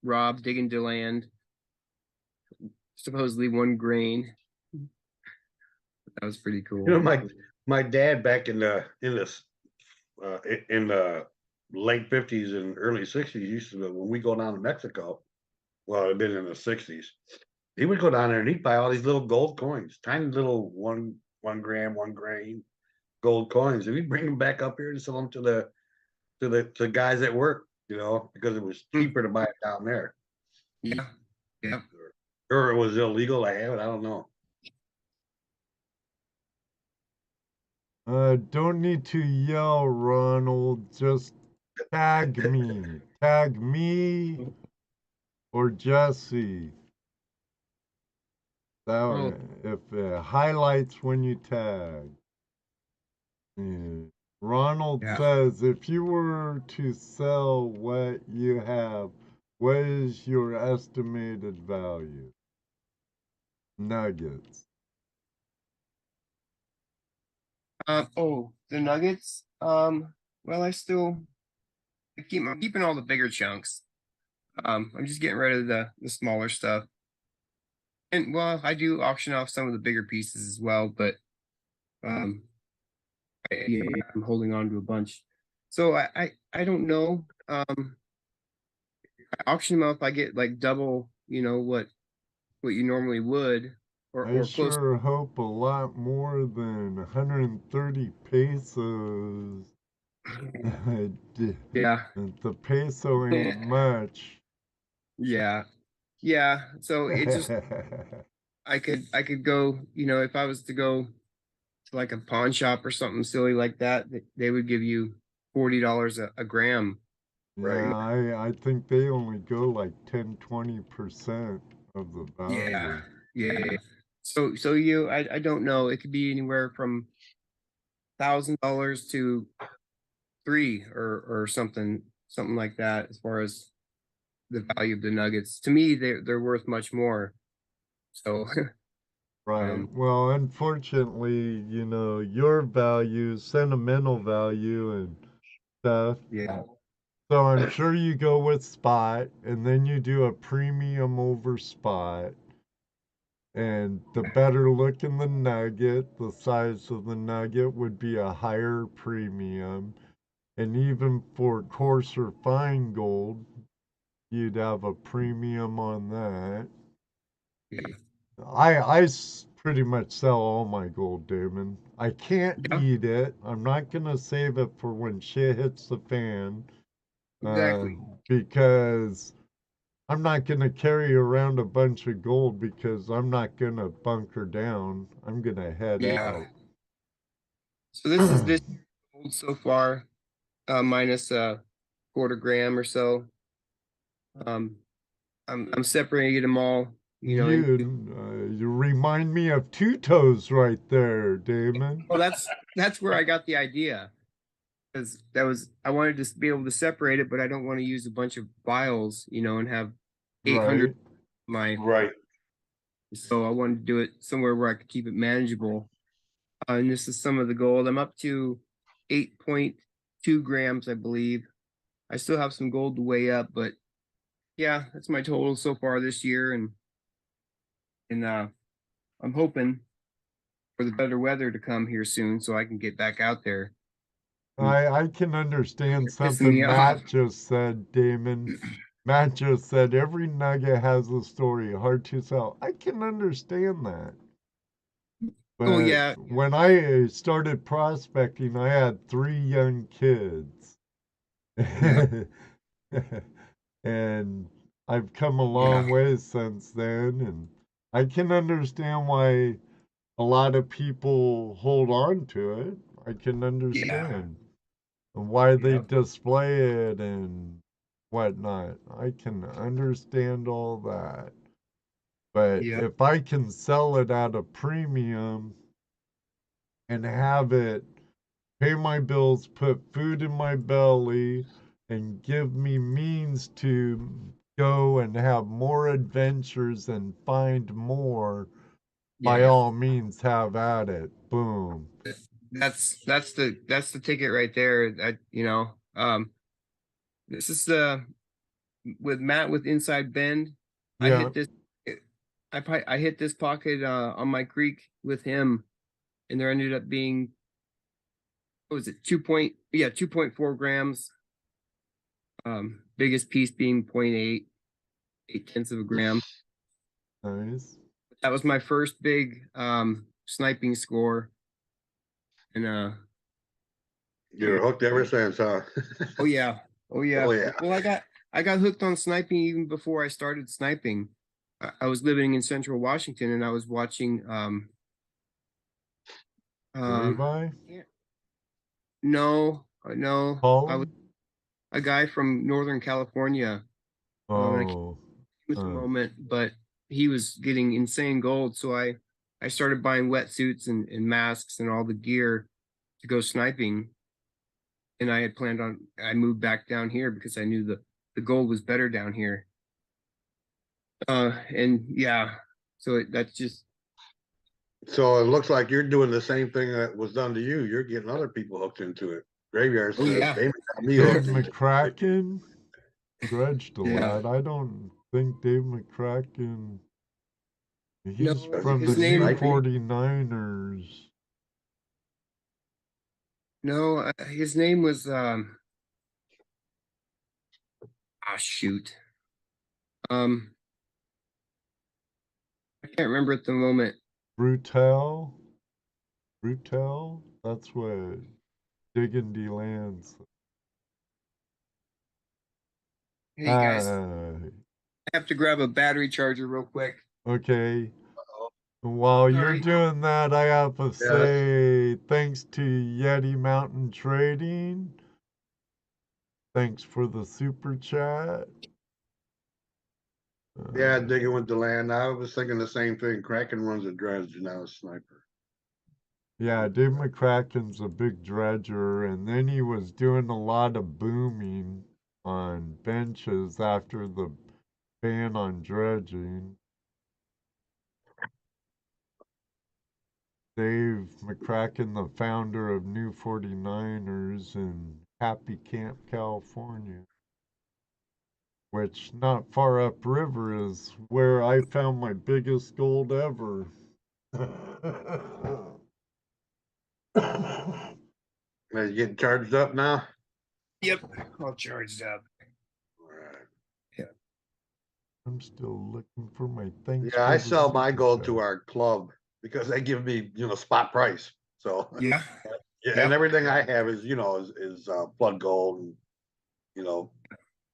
Rob digging to land. Supposedly 1 grain. That was pretty cool. You know, my dad back in the late 50s and early 60s used to, when we go down to Mexico, well, it'd been in the 60s, he would go down there and he'd buy all these little gold coins, tiny little one gram, 1 grain gold coins, and he'd bring them back up here and sell them to the guys at work, because it was cheaper to buy it down there. Yeah. Or it was illegal to have it. I don't know. Don't need to yell, Ronald. Just tag me. Tag me or Jesse. If it highlights when you tag. Yeah. Ronald says, if you were to sell what you have, what is your estimated value? Nuggets. The nuggets. Well, I'm keeping all the bigger chunks. I'm just getting rid of the smaller stuff. And well, I do auction off some of the bigger pieces as well, but I'm holding on to a bunch. So I don't know. I auction them off, I get like double, what you normally would, or I close. sure hope a lot more than 130 pesos. Yeah. The peso ain't much. Yeah. So it just I could go, if I was to go to like a pawn shop or something silly like that, they would give you $40 a gram. Right. Yeah, I think they only go like 10-20% of the value. Yeah. So I don't know. It could be anywhere from $1,000 to $3 or something like that as far as the value of the nuggets. To me, they're worth much more. So Right. Well, unfortunately, you know, your value, sentimental value and stuff. yeah, So I'm sure you go with spot and then you do a premium over spot. And the better looking the nugget, the size of the nugget would be a higher premium. And even for coarser fine gold, you'd have a premium on that. yeah, Pretty much sell all my gold, Damon. I can't yeah, eat it. I'm not gonna save it for when shit hits the fan. exactly. Because I'm not gonna carry around a bunch of gold because I'm not gonna bunker down. I'm gonna head Yeah. out. So this is this gold so far, minus a quarter gram or so. Um, I'm separating them all, you know, into. You remind me of Two Toes right there, Damon. Well, that's where I got the idea, because I wanted to be able to separate it, but I don't want to use a bunch of vials, you know, and have 800 Right. my. Right. So I wanted to do it somewhere where I could keep it manageable. And this is some of the gold. I'm up to 8.2 grams, I believe. I still have some gold to weigh up, but yeah, that's my total so far this year, and I'm hoping for the better weather to come here soon so I can get back out there. I can understand You're pissing me something off. Matt just said, Damon. Matt just said every nugget has a story, hard to sell. I can understand that. Oh But yeah, when I started prospecting, I had 3 young kids. yeah, And I've come a yeah, long way since then. And I can understand why a lot of people hold on to it. I can yeah, understand. And why they yeah, display it and whatnot. I can understand all that. But yeah, if I can sell it at a premium and have it pay my bills, put food in my belly, and give me means to go and have more adventures and find more, by yeah. all means, have at it. Boom. That's the ticket right there. That this is the with Matt with Inside Bend. I Yeah, hit this. I hit this pocket on my creek with him, and there ended up being, what was it, 2.4 grams. Biggest piece being 0.8, 0.8 of a gram. nice. That was my first big sniping score, and You're hooked ever since, huh? oh yeah, oh yeah. Oh yeah. Well, I got hooked on sniping even before I started sniping. I was living in Central Washington, and I was watching Levi? no, I was Colin? a guy from Northern California. And I can't Oh, at the moment, but he was getting insane gold, so I started buying wetsuits and masks and all the gear to go sniping. And I had planned on I moved back down here because I knew the gold was better down here. And yeah, so that's just. So it looks like you're doing the same thing that was done to you. You're getting other people hooked into it. Graveyard Oh says yeah, Damon got me Dave hooked into it. McCracken? Dredged a yeah. lad. I don't think Dave McCracken. He's No, from the his name. U49ers. No, his name was shoot. Um, I can't remember at the moment. Brutal? Brutal? That's what Diggin' lands. Hey guys, I have to grab a battery charger real quick. Okay. While you're Sorry. doing that, I have to Yeah. say thanks to Yeti Mountain Trading. Thanks for the super chat. Yeah, digging with the land. I was thinking the same thing. Kraken runs a dredge and now a sniper. Yeah, Dave McCracken's a big dredger, and then he was doing a lot of booming on benches after the ban on dredging. Dave McCracken, the founder of New 49ers in Happy Camp, California, which not far upriver is where I found my biggest gold ever. Are you getting charged up now? Yep, all charged up. All right. Yeah. I'm still looking for my thanks. Yeah, I for the sell my super gold to chat. our club because they give me, spot price. So Yeah. yeah, Yep. and everything I have is, is blood gold and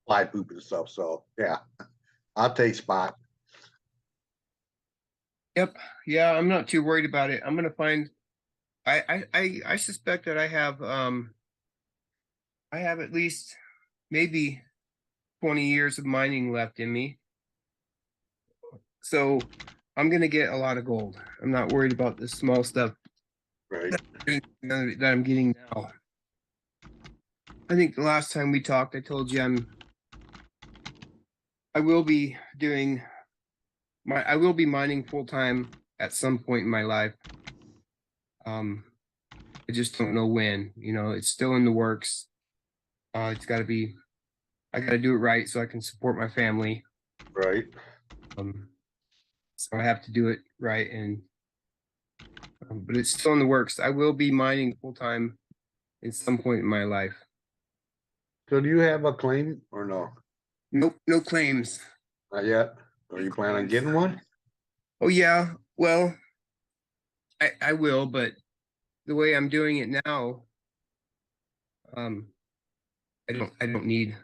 fly poop and stuff. So yeah, I'll take spot. Yep. Yeah, I'm not too worried about it. I'm gonna find. I suspect that I have at least maybe 20 years of mining left in me. So I'm gonna get a lot of gold. I'm not worried about this small stuff Right. that I'm getting now. I think the last time we talked, I told you I will be mining full time at some point in my life. I just don't know when. It's still in the works. I got to do it right so I can support my family. Right. So I have to do it right, and but it's still in the works. I will be mining full time at some point in my life. So do you have a claim or no? Nope, no claims. Not yet. Are you planning on getting one? Oh yeah, well, I will, but the way I'm doing it now, I don't need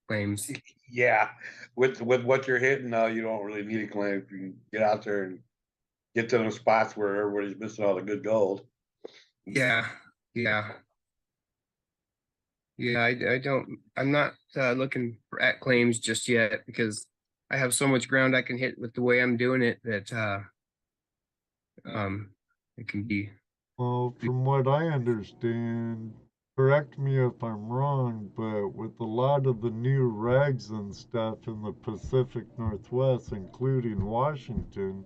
claims. Yeah. With what you're hitting now, you don't really need a claim if you can get out there and get to those spots where everybody's missing all the good gold. Yeah, yeah. Yeah, I'm not looking at claims just yet because I have so much ground I can hit with the way I'm doing it that it can be. Well, from what I understand, correct me if I'm wrong, but with a lot of the new regs and stuff in the Pacific Northwest, including Washington,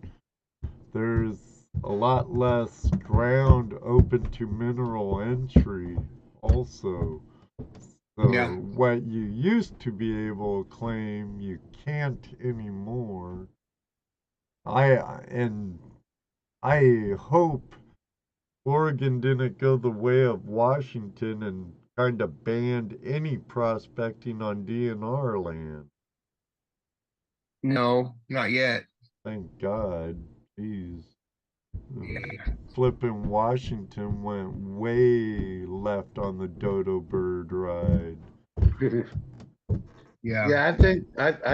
there's a lot less ground open to mineral entry also. So Yeah. what you used to be able to claim, you can't anymore. And I hope Oregon didn't go the way of Washington and kind of banned any prospecting on DNR land. No, not yet. Thank God. Jeez. Yeah. Flippin' Washington went way left on the dodo bird ride. Yeah. Yeah, I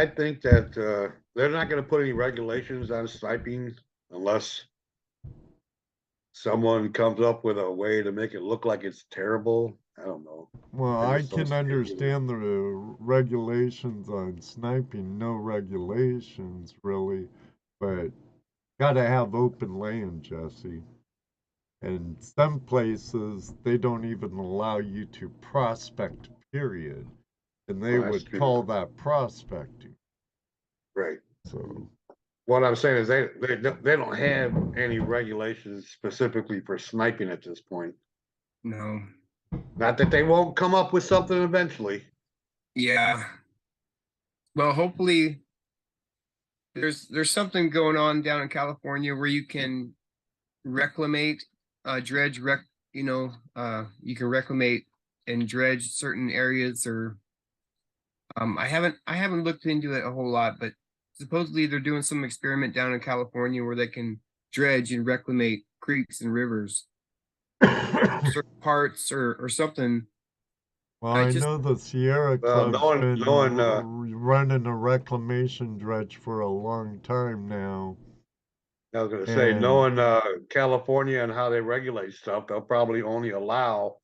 think that they're not going to put any regulations on sniping unless someone comes up with a way to make it look like it's terrible. I don't know. Well, I I just don't can see it. understand the regulations on sniping, no regulations really, but gotta have open land, Jesse. And some places, they don't even allow you to prospect, period. And they Oh, that's would true. call that prospecting. Right. So, What I'm saying is they don't have any regulations specifically for sniping at this point. No. Not that they won't come up with something eventually. Yeah. Well, hopefully there's something going on down in California where you can reclimate, dredge you can reclimate and dredge certain areas or I haven't looked into it a whole lot, but supposedly they're doing some experiment down in California where they can dredge and reclimate creeks and rivers, certain parts or something. well, I I just know the Sierra Club's been running a reclamation dredge for a long time now. I was going to say, knowing California and how they regulate stuff, they'll probably only allow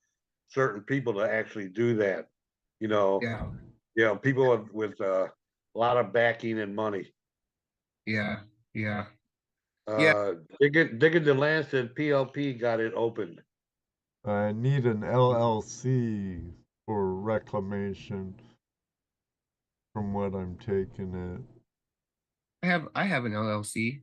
certain people to actually do that. yeah, People with a lot of backing and money. yeah. Digging the land said PLP got it opened. I need an LLC for reclamation, from what I'm taking it. I have an LLC.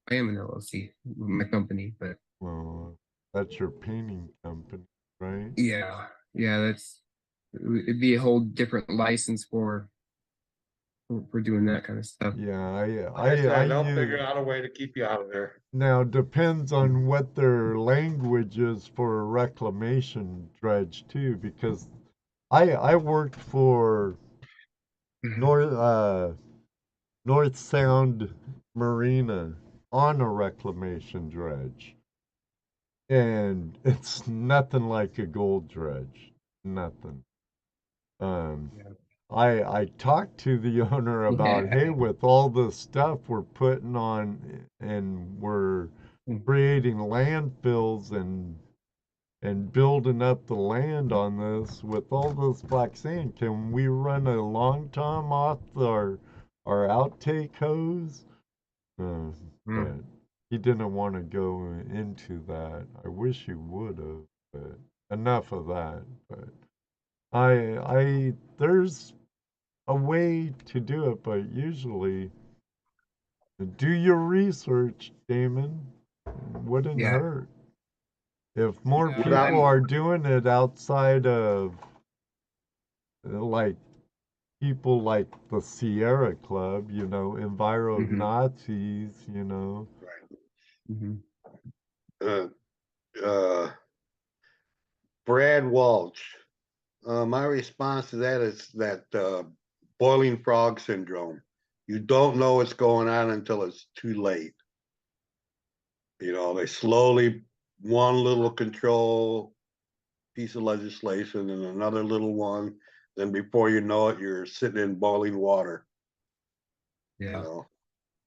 I am an LLC with my company, but Well, that's your painting company, right? yeah, it'd be a whole different license for doing that kind of stuff. Yeah, Like I said, they'll use, figure out a way to keep you out of there. now depends on what their language is for a reclamation dredge too, because I worked for North Sound Marina on a reclamation dredge, and it's nothing like a gold dredge, nothing. Um, Yeah. I talked to the owner about, hey, with all the stuff we're putting on and we're creating landfills and building up the land on this with all this black sand, can we run a long tom off our outtake hose? But he didn't want to go into that. I wish he would have, but enough of that. But there's a way to do it, but usually do your research, Damon. Wouldn't Yeah. hurt. If more Yeah, people I'm- are doing it outside of like people like the Sierra Club, Enviro Mhm. Nazis, Mhm. Uh, uh, Brad Walsh. My response to that is that boiling frog syndrome. You don't know what's going on until it's too late. They slowly, one little control piece of legislation and another little one. Then before you know it, you're sitting in boiling water. Yeah.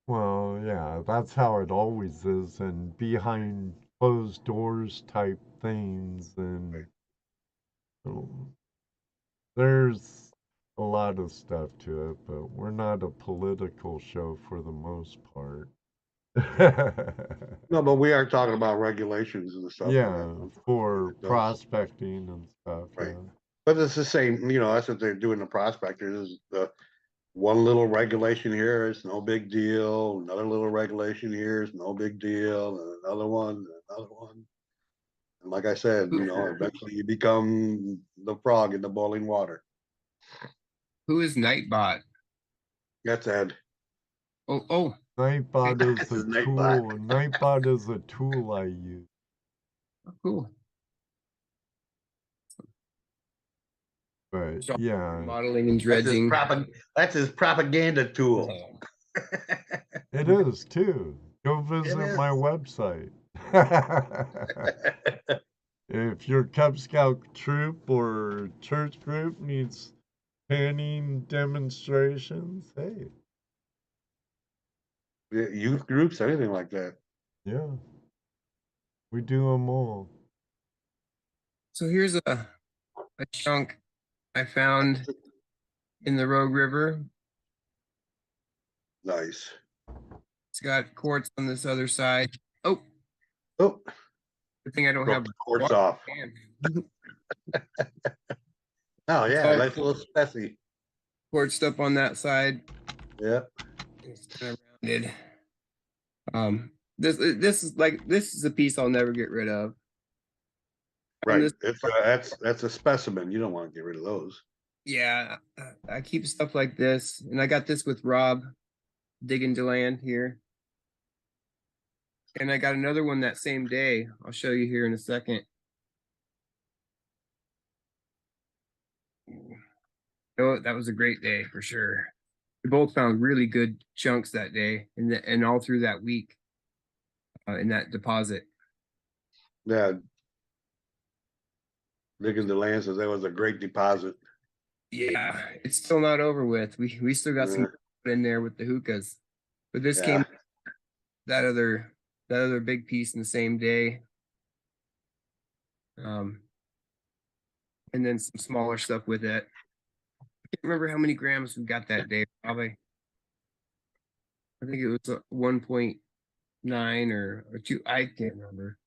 Well, yeah, that's how it always is, and behind closed doors type things, and there's a lot of stuff to it, but we're not a political show for the most part. No, but we are talking about regulations and stuff. Yeah, for prospecting and stuff. Right. Yeah. But it's the same, that's what they're doing. The prospectors is the one little regulation here is no big deal. Another little regulation here is no big deal. And another one, and another one. And like I said, eventually you become the frog in the boiling water. Who is Nightbot? That's Ed. Oh, Nightbot is This a is Nightbot. tool. Nightbot is a tool I use. cool. But So, yeah, modeling and That's his, dredging. that's his propaganda tool. it is too. Go visit is. my website. If your Cub Scout troop or church group needs painting demonstrations, hey, Youth groups, anything like that. yeah, we do them all. So here's a chunk I found in the Rogue River. Nice. It's got quartz on this other side. Oh, Oh, good thing I don't broke have the quartz water off. in my hand. Oh yeah, all nice little specie. Quartzed up on that side. Yeah. It's kind of rounded. This is a piece I'll never get rid of. Right. This- That's a specimen. You don't want to get rid of those. Yeah, I keep stuff like this, and I got this with Rob digging to land here. And I got another one that same day. I'll show you here in a second. Oh, that was a great day for sure. We both found really good chunks that day and all through that week in that deposit. Yeah. Digging the land says that was a great deposit. Yeah, it's still not over with. We still got some in there with the hookahs. But this came that other big piece in the same day. And then some smaller stuff with it. I can't remember how many grams we got that day. Probably, I think it was 1.9 or 2. I can't remember.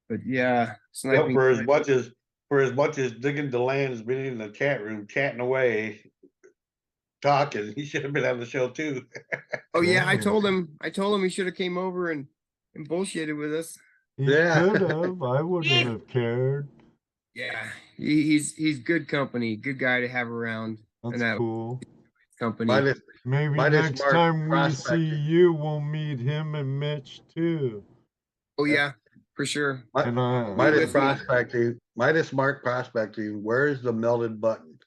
But yeah, sniping. For as much as for as much as Digging the Land has been in the chat room, chatting away, talking, he should have been on the show too. Oh yeah, I Yeah. told him he should have came over and bullshitted with us. He Yeah. could have. I wouldn't have cared. Yeah, he's good company, good guy to have around. That's and that cool. company. Maybe Might as next smart time we prospecting. see you, we'll meet him and Mitch too. Oh yeah, for sure. And Midas with me. prospecting, Midas smart prospecting. Where's the melted button?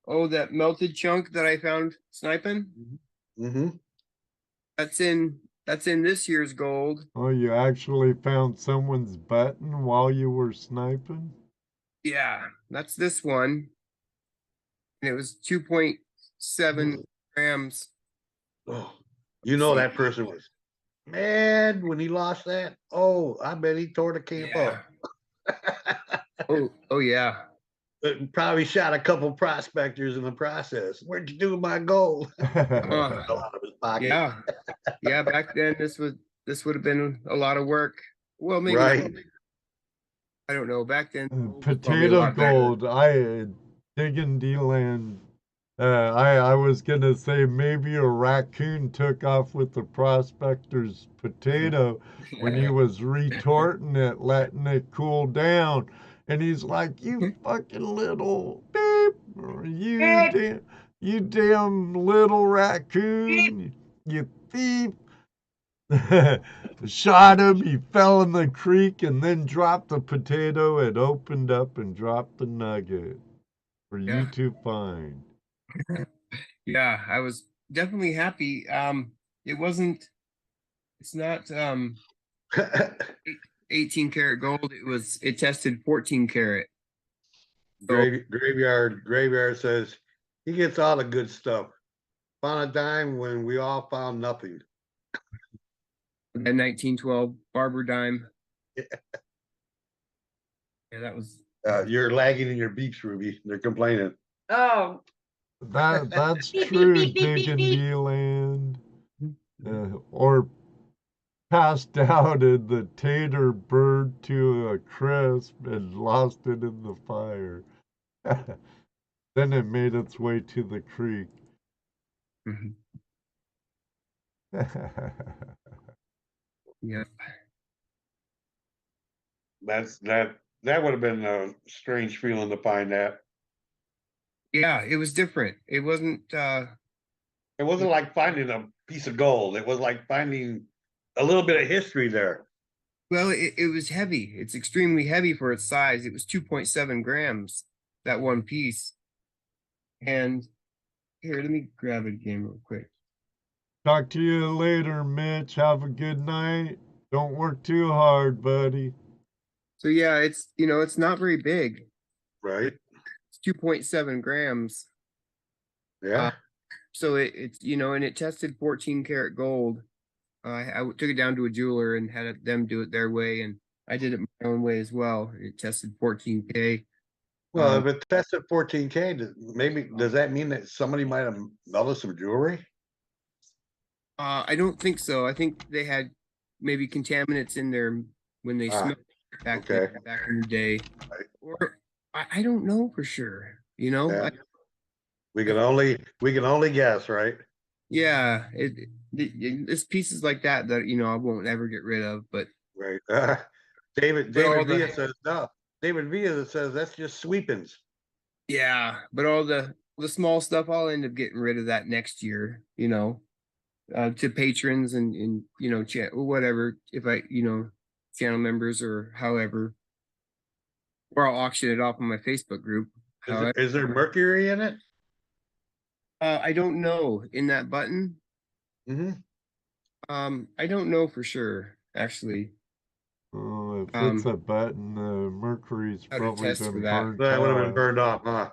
Oh, that melted chunk that I found sniping. Mm-hmm. That's in this year's gold. oh, you actually found someone's button while you were sniping? Yeah, that's this one. And it was 2.7 grams. Oh, you know that person was mad when he lost that. Oh, I bet he tore the camp Yeah. up. Oh yeah. Probably shot a couple prospectors in the process. Where'd you do with my gold? Fell out of his pocket. Yeah. Yeah, back then this would have been a lot of work. Well, maybe Right. I don't know. Back then, Potato gold. Digging D-land. I was gonna say maybe a raccoon took off with the prospector's potato when he was retorting it, letting it cool down, and he's like, "You fucking little beep, you damn little raccoon, you thief." Shot him, he fell in the creek and then dropped the potato. It opened up and dropped the nugget for you to find. Yeah, I was definitely happy. It's not 18 karat gold. It tested 14 karat. Graveyard says he gets all the good stuff. Found a dime when we all found nothing. A 1912 barber dime. Yeah. Yeah, that was. You're lagging in your beeps, Ruby. They're complaining. Oh, That's true, Digging D-land. Or passed out in the tater bird to a crisp and lost it in the fire. Then it made its way to the creek. Mhm. Yeah. That would have been a strange feeling to find that. Yeah, it was different. It wasn't It wasn't like finding a piece of gold. It was like finding a little bit of history there. well, it was heavy. It's extremely heavy for its size. It was 2.7 grams, that one piece. And here, let me grab it again real quick. Talk to you later, Mitch. Have a good night. Don't work too hard, buddy. So yeah, it's not very big. Right. It's 2.7 grams. Yeah. So it's and it tested 14 karat gold. I took it down to a jeweler and had them do it their way, and I did it my own way as well. It tested 14K. Well, if it tested 14K, maybe does that mean that somebody might have melted some jewelry? I don't think so. I think they had maybe contaminants in there when they smelled it back in the day. Right. Or I don't know for sure. Yeah. We can only guess, right? Yeah, it's pieces like that I won't ever get rid of. But right, David Villa says no. David Villa says that's just sweepings. Yeah, but all the small stuff, I'll end up getting rid of that next year. To patrons and whatever. If I channel members or however, or I'll auction it off on my Facebook group. Is there mercury in it? I don't know in that button. Mm-hmm. I don't know for sure, actually. If it's a button, mercury's probably been burned. That would have been burned off, huh?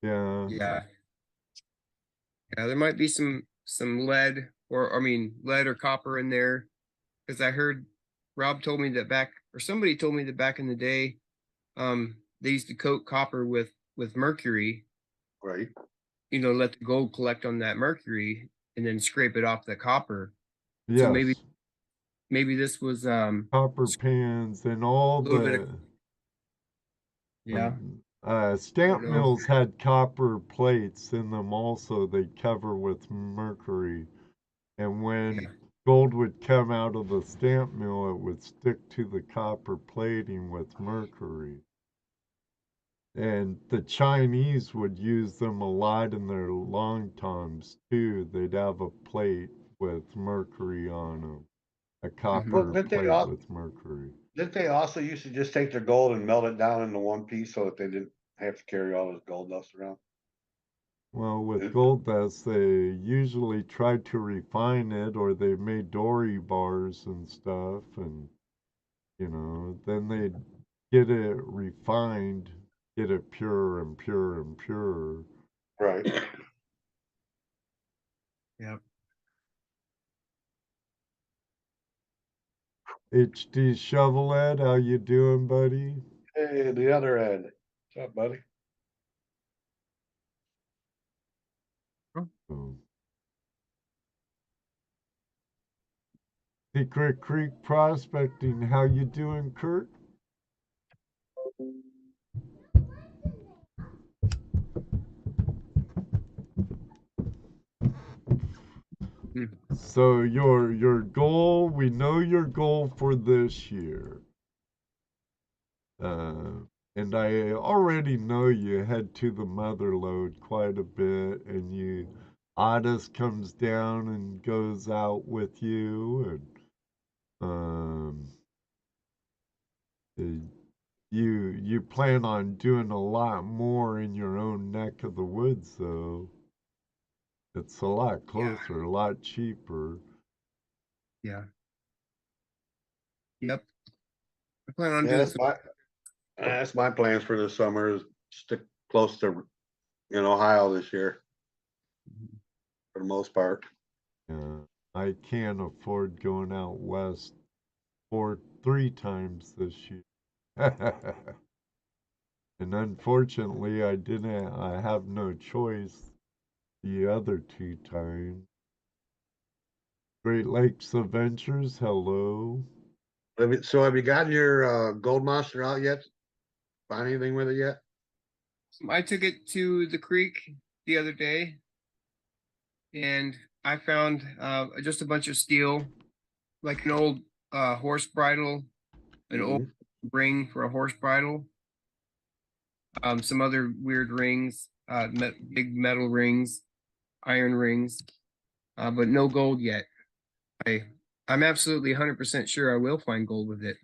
Yeah. Yeah. Yeah, there might be some lead lead or copper in there, because I heard Rob told me that somebody told me that back in the day, they used to coat copper with mercury. Right. Let the gold collect on that mercury and then scrape it off the copper. Yes. So maybe this was copper pans and all the Yeah. Stamp know. mills had copper plates in them also. They cover with mercury. And when Yeah. gold would come out of the stamp mill, it would stick to the copper plating with mercury. And the Chinese would use them a lot in their long toms too. They'd have a plate with mercury on them, a copper Well, plate with mercury. didn't they also used to just take their gold and melt it down into one piece so that they didn't have to carry all this gold dust around? Well, with It- gold dust, they usually tried to refine it, or they made dory bars and stuff, and then they'd get it refined, get it purer and purer and purer. Right. Yep. HD Shovelhead, how you doing, buddy? Hey, the other end. What's up, buddy? Oh. Secret Creek Prospecting, how you doing, Kurt? So your goal, we know your goal for this year. And I already know you head to the mother lode quite a bit, and Otis comes down and goes out with you, and you plan on doing a lot more in your own neck of the woods, though. It's a lot closer, a lot cheaper. Yeah. Yep. I plan on Yeah, doing that's my plans for this summer is stick close to Ohio this year for the most part. I can't afford going out west 3 times this year. And unfortunately, I have no choice the other 2 times. Great Lakes Adventures, hello. So have you gotten your gold monster out yet? Find anything with it yet? I took it to the creek the other day and I found just a bunch of steel, like an old horse bridle, an old ring for a horse bridle, some other weird rings, big metal rings, iron rings, but no gold yet. I'm absolutely 100% sure I will find gold with it.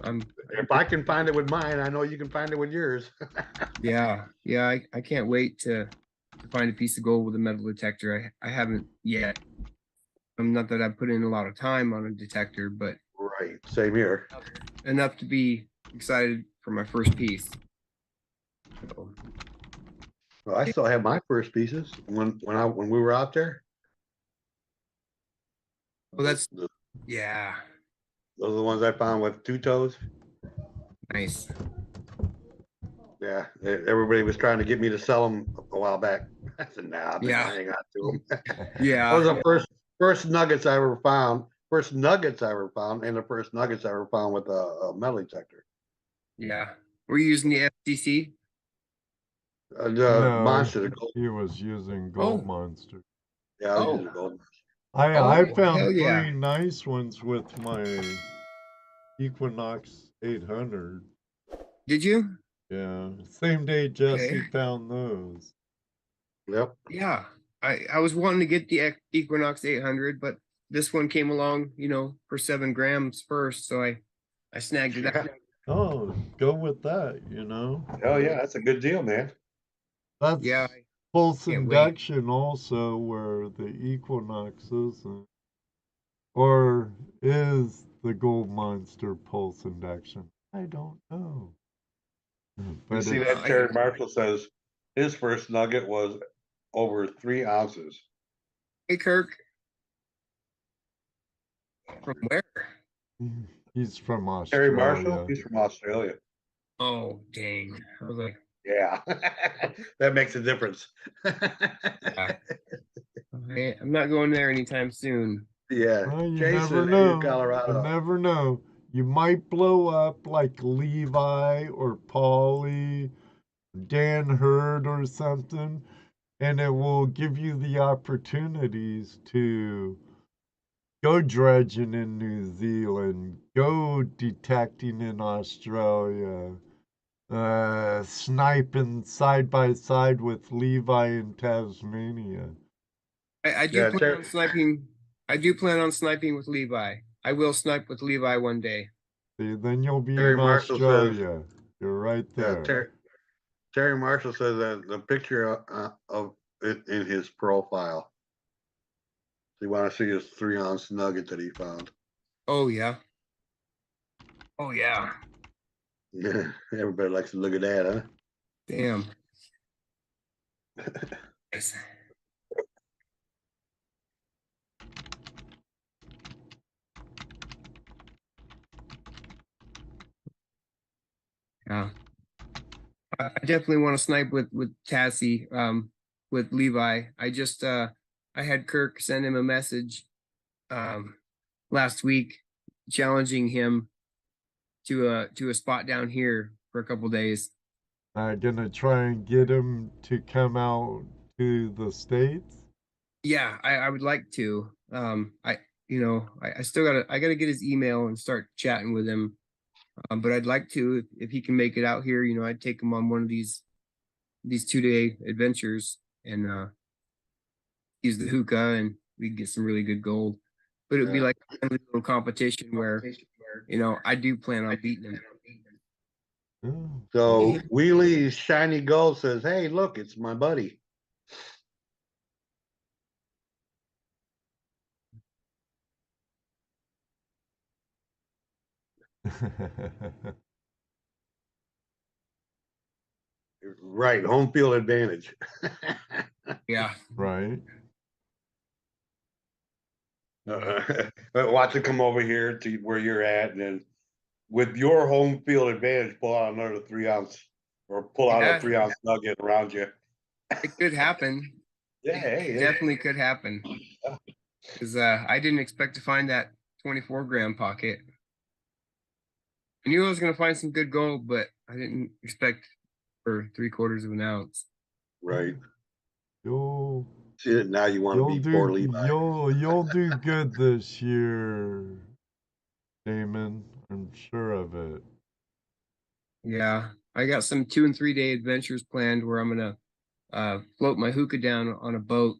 I'm If I can find it with mine, I know you can find it with yours. yeah, I can't wait to find a piece of gold with a metal detector. I haven't yet. I'm not that I've put in a lot of time on a detector, but Right, same here. enough to be excited for my first piece. So, Well, I still have my first pieces when we were out there. well, that's Those yeah, are the ones I found with 2 toes. nice. Yeah, everybody was trying to get me to sell them a while back. I said, nah, I'm Yeah. gonna hang on to them. Yeah, Those are the first nuggets I ever found. First nuggets I ever found, and the first nuggets I ever found with a metal detector. yeah. Were you using the FCC? The No, monster, the gold. he was using Gold Oh. Monster. Yeah, I was Oh. using gold. I Oh, found hell yeah. 3 nice ones with my Equinox 800. Did you? Yeah, same day Jesse Okay. found those. Yep. Yeah. I was wanting to get the Equinox 800, but this one came along, for 7 grams first, so I snagged it up. Oh, go with that, Hell yeah, that's a good deal, man. That's Yeah, pulse can't wait. induction also, where the Equinox isn't. Or is the Gold Monster pulse induction? I don't know. You But see it's, that Terry Marshall says his first nugget was over 3 ounces. Hey, Kirk. From where? he's from Terry Marshall, Australia. he's from Australia. Oh, dang. I was like, Yeah, that makes a difference. yeah. I'm not going there anytime soon. Yeah, Well, you Jason never in know. Colorado. You never know. You might blow up like Levi or Paulie, Dan Hurd or something, and it will give you the opportunities to go dredging in New Zealand, go detecting in Australia, sniping side by side with Levi in Tasmania. I do Yeah, plan on sniping. I do plan on sniping with Levi. I will snipe with Levi one day. See, then you'll be Terry in Marshall says, Australia. You're right yeah, there. Terry Marshall says that the picture of it in his profile. You want to see his 3-ounce nugget that he found. Oh yeah. Oh yeah. Yeah, everybody likes to look at that, huh? Damn. Nice. Yeah. I definitely want to snipe with Tassie, with Levi. I just I had Kirk send him a message last week challenging him to a spot down here for a couple days. I'm gonna try and get him to come out to the States. Yeah, I would like to. I still gotta get his email and start chatting with him. But I'd like to if he can make it out here. I'd take him on one of these 2-day adventures and use the hookah, and we can get some really good gold. But it would be like a little competition where I do plan on beating him. Oh, So Wheelie's Shiny Gold says, "Hey, look, it's my buddy." Right, home field advantage. Yeah. right. Watch it come over here to where you're at, and then with your home field advantage, pull out another 3-ounce or pull out Yeah. a 3-ounce nugget around you. It could happen. Yeah, hey, It definitely could happen. Because I didn't expect to find that 24-gram pocket. I knew I was going to find some good gold, but I didn't expect for 3/4 of an ounce. right. You'll See, now you want to be poor Levi. you'll do good this year, Damon. I'm sure of it. Yeah, I got some 2 and 3-day adventures planned where I'm gonna float my hookah down on a boat,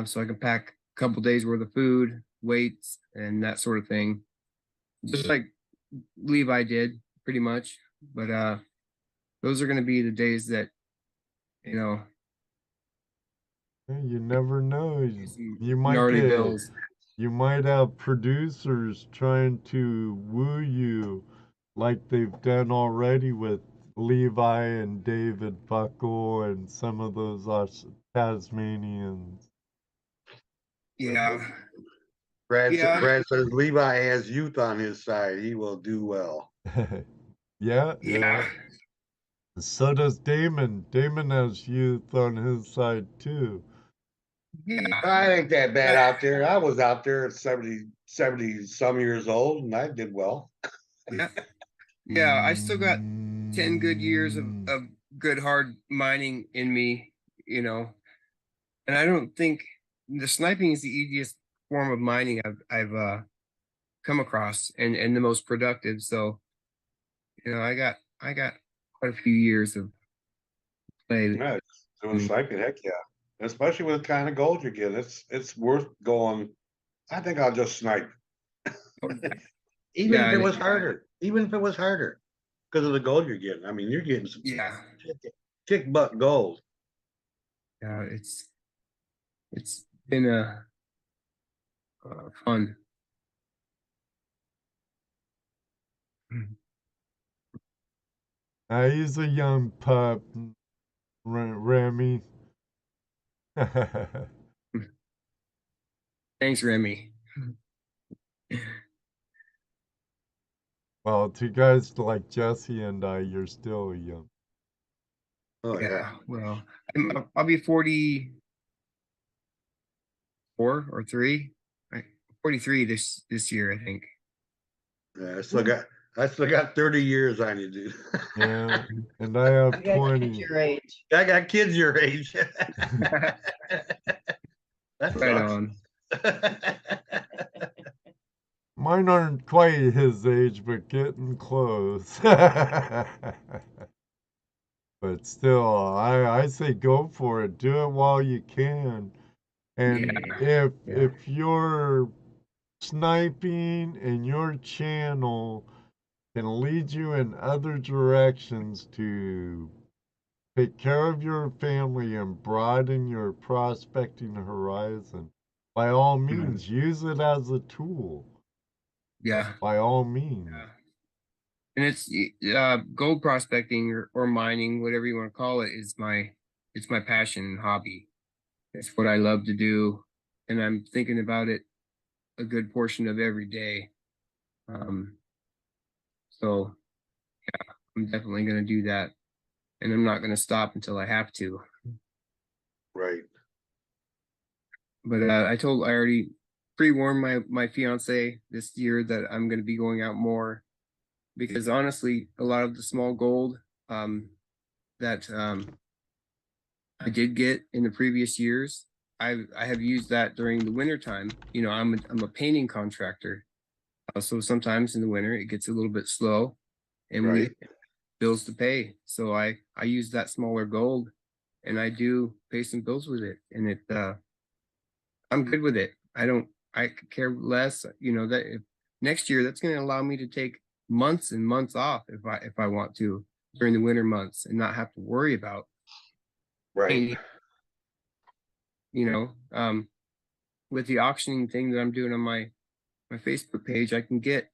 so I can pack a couple days worth of food, weights, and that sort of thing, just like Levi did, pretty much. But those are gonna be the days that Hey, you never know. some You might gnarly get. bills. You might have producers trying to woo you, like they've done already with Levi and David Buckle and some of those Tasmanians. Yeah, Brad yeah, says Levi has youth on his side. He will do well. yeah. yeah. So does Damon. Damon has youth on his side too. Yeah. I ain't that bad out there. I was out there at 70 some years old, and I did well. Yeah. Yeah, I still got 10 good years of good hard mining in me, and I don't think the sniping is the easiest form of mining I've come across and the most productive. So, I got quite a few years of play. Yeah, doing sniping, heck yeah. Especially with the kind of gold you're getting. It's worth going. I think I'll just snipe. Even Yeah, if it was harder. Even if it was harder. Because of the gold you're getting. I mean, you're getting some yeah, kick butt gold. yeah, it's been fun. He's a young pup, Remy. Thanks, Remy. Well, to guys like Jesse and I, you're still young. Oh yeah. Yeah, well, I'll be 44 or 3, right? 43 this year, I think. Yeah, I still got 30 years on you, dude. Yeah, and I have I got 20. kids your age. I got kids your age. That Right sucks. on. Mine aren't quite his age, but getting close. But still, I say go for it. Do it while you can. And Yeah. if you're sniping and your channel can lead you in other directions to take care of your family and broaden your prospecting horizon, by all means, use it as a tool. Yeah. By all means. Yeah. And it's gold prospecting or mining, whatever you want to call it, it's my passion and hobby. It's what I love to do, and I'm thinking about it a good portion of every day. So yeah, I'm definitely going to do that, and I'm not going to stop until I have to. Right. But I already pre-warned my fiance this year that I'm going to be going out more, because honestly, a lot of the small gold that I did get in the previous years, I have used that during the winter time. You know, I'm a painting contractor, so sometimes in the winter it gets a little bit slow, and we Right. have bills to pay. So I use that smaller gold, and I do pay some bills with it, and I'm good with it. I could care less. You know that if next year that's going to allow me to take months and months off if I want to during the winter months and not have to worry about Right. painting. You know, with the auctioning thing that I'm doing on my Facebook page, I can get,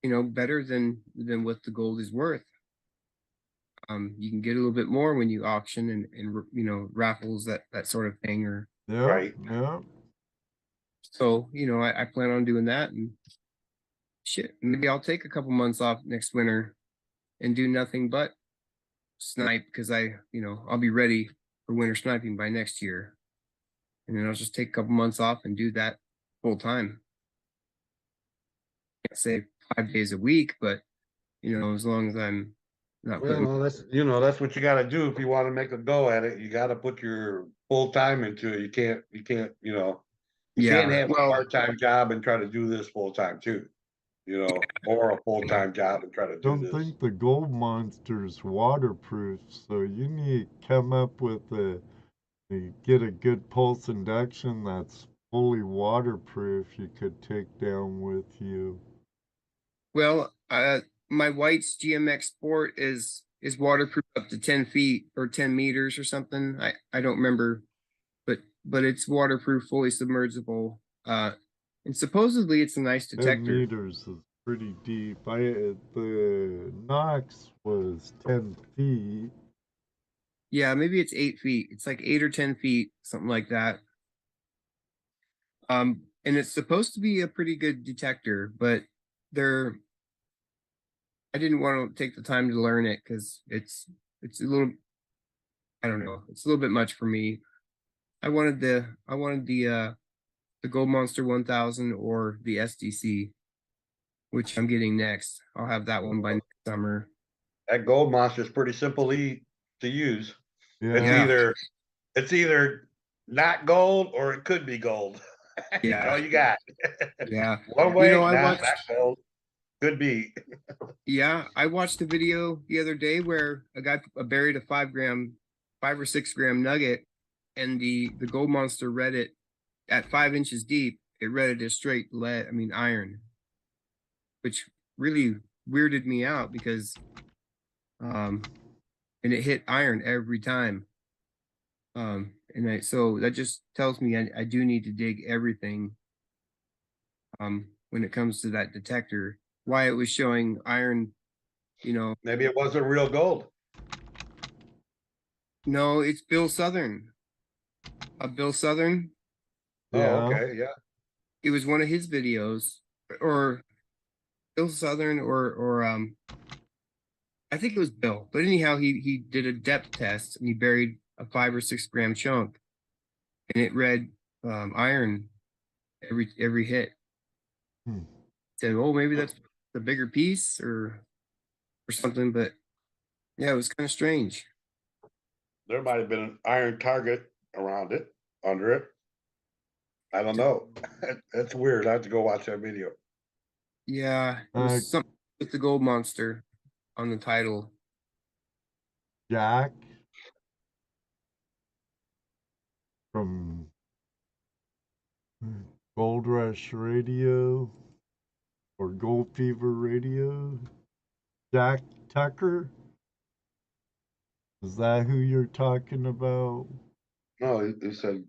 you know, better than what the gold is worth. You can get a little bit more when you auction and you know, raffles, that sort of thing. Or Yeah, Right. yeah. so, you know, I plan on doing that, and shit, maybe I'll take a couple months off next winter and do nothing but snipe, because you know, I'll be ready for winter sniping by next year. And then I'll just take a couple months off and do that full time. Can't say 5 days a week, but you know, as long as I'm not putting. Well, that's what you got to do if you want to make a go at it. You got to put your full time into it. You can't, you can't Yeah, have a well, part-time job and try to do this full time too, or a full-time job and try to do Don't this. think the gold monster's waterproof, so you need to come up with get a good pulse induction that's fully waterproof you could take down with you. well, my White's GMX Sport is waterproof up to 10 feet or 10 meters or something. I don't remember, but it's waterproof, fully submersible. And supposedly it's a nice 10 detector. meters is pretty deep. The Knox was 10 feet. Yeah, maybe it's 8 feet. It's like 8 or 10 feet, something like that. And it's supposed to be a pretty good detector, but I didn't want to take the time to learn it because it's a little, I don't know, it's a little bit much for me. I wanted the Gold Monster 1000 or the SDC, which I'm getting next. I'll have that one by next summer. That gold monster is pretty simple to use. Yeah. It's either not gold or it could be gold. Yeah. That's all you got. Yeah. One way, You know, not gold. Could be. Yeah, I watched a video the other day where a guy buried a 5 or 6 gram nugget, and the gold monster read it at 5 inches deep. It read it as straight iron, which really weirded me out because, and it hit iron every time. So that just tells me I do need to dig everything. When it comes to that detector, why it was showing iron, you know. Maybe it wasn't real gold. No, it's Bill Southern. Bill Southern. Yeah. Oh, okay, yeah. It was one of his videos, or Bill Southern, or I think it was Bill. But anyhow, he did a depth test and he buried a 5 or 6 gram chunk, and it read iron every hit. Said, oh, maybe that's the bigger piece or something, but yeah, it was kind of strange. There might have been an iron target around it, under it. I don't know. That's weird. I have to go watch that video. Yeah, it was something with the gold monster on the title. Jack from Gold Rush Radio or Gold Fever Radio. Jack Tucker? Is that who you're talking about? No, he said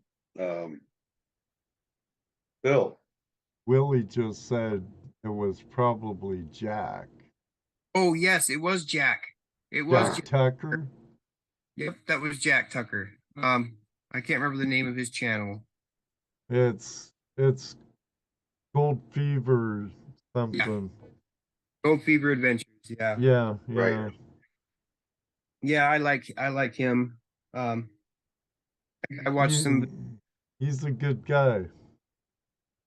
Bill. Willie just said it was probably Jack. Oh yes, it was Jack. It was Jack Tucker. Yep, that was Jack Tucker. I can't remember the name of his channel. It's Gold Fever something. Yeah. Gold Fever Adventures. Yeah. Yeah. Right. Yeah, I like him. I watched some. He's a good guy.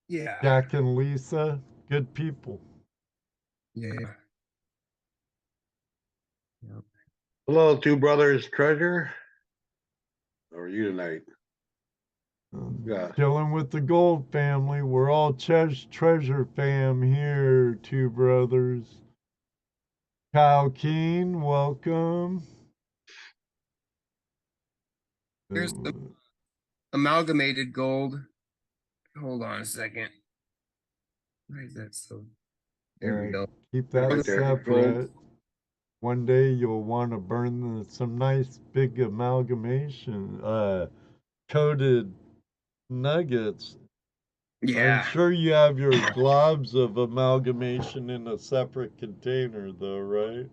Yeah. Jack and Lisa, good people. Yeah. Hello, Two Brothers Treasure. How are you tonight? Yeah. Chilling with the Gold family. We're all treasure fam here, Two Brothers. Kyle Keen, welcome. Here's the amalgamated gold. Hold on a second. Why is that so? There we go. Keep that Right there. separate. One day you'll want to burn some nice big amalgamation, coated nuggets. Yeah. I'm sure you have your globs of amalgamation in a separate container, though, right?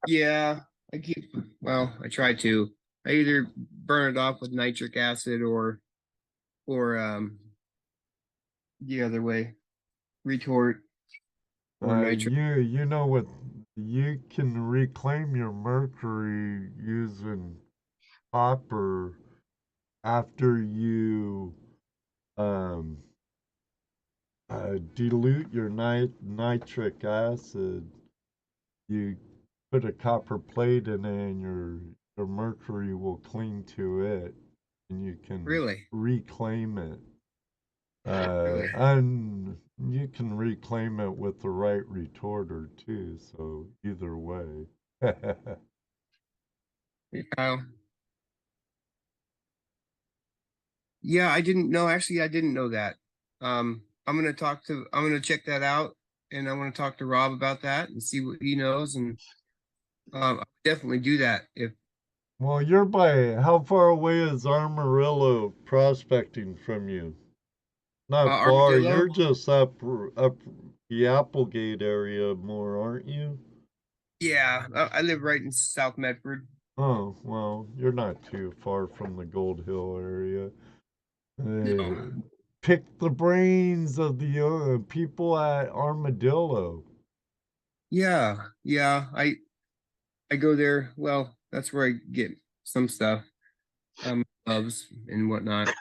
Yeah. I try to. I either burn it off with nitric acid or the other way. Retort or nitric. You know what? You can reclaim your mercury using copper after you dilute your nitric acid. You put a copper plate in it, and your mercury will cling to it, and you can reclaim it. And you can reclaim it with the right retorter too. So either way. Yeah, I didn't know. Actually, I didn't know that. I'm gonna check that out, and I want to talk to Rob about that and see what he knows, and I'll definitely do that. Well, how far away is Armadillo prospecting from you? Not far. Armadillo? You're just up the Applegate area more, aren't you? Yeah, I live right in South Medford. Oh, well, you're not too far from the Gold Hill area. Pick the brains of the people at Armadillo. Yeah, I go there. Well, that's where I get some stuff, gloves and whatnot.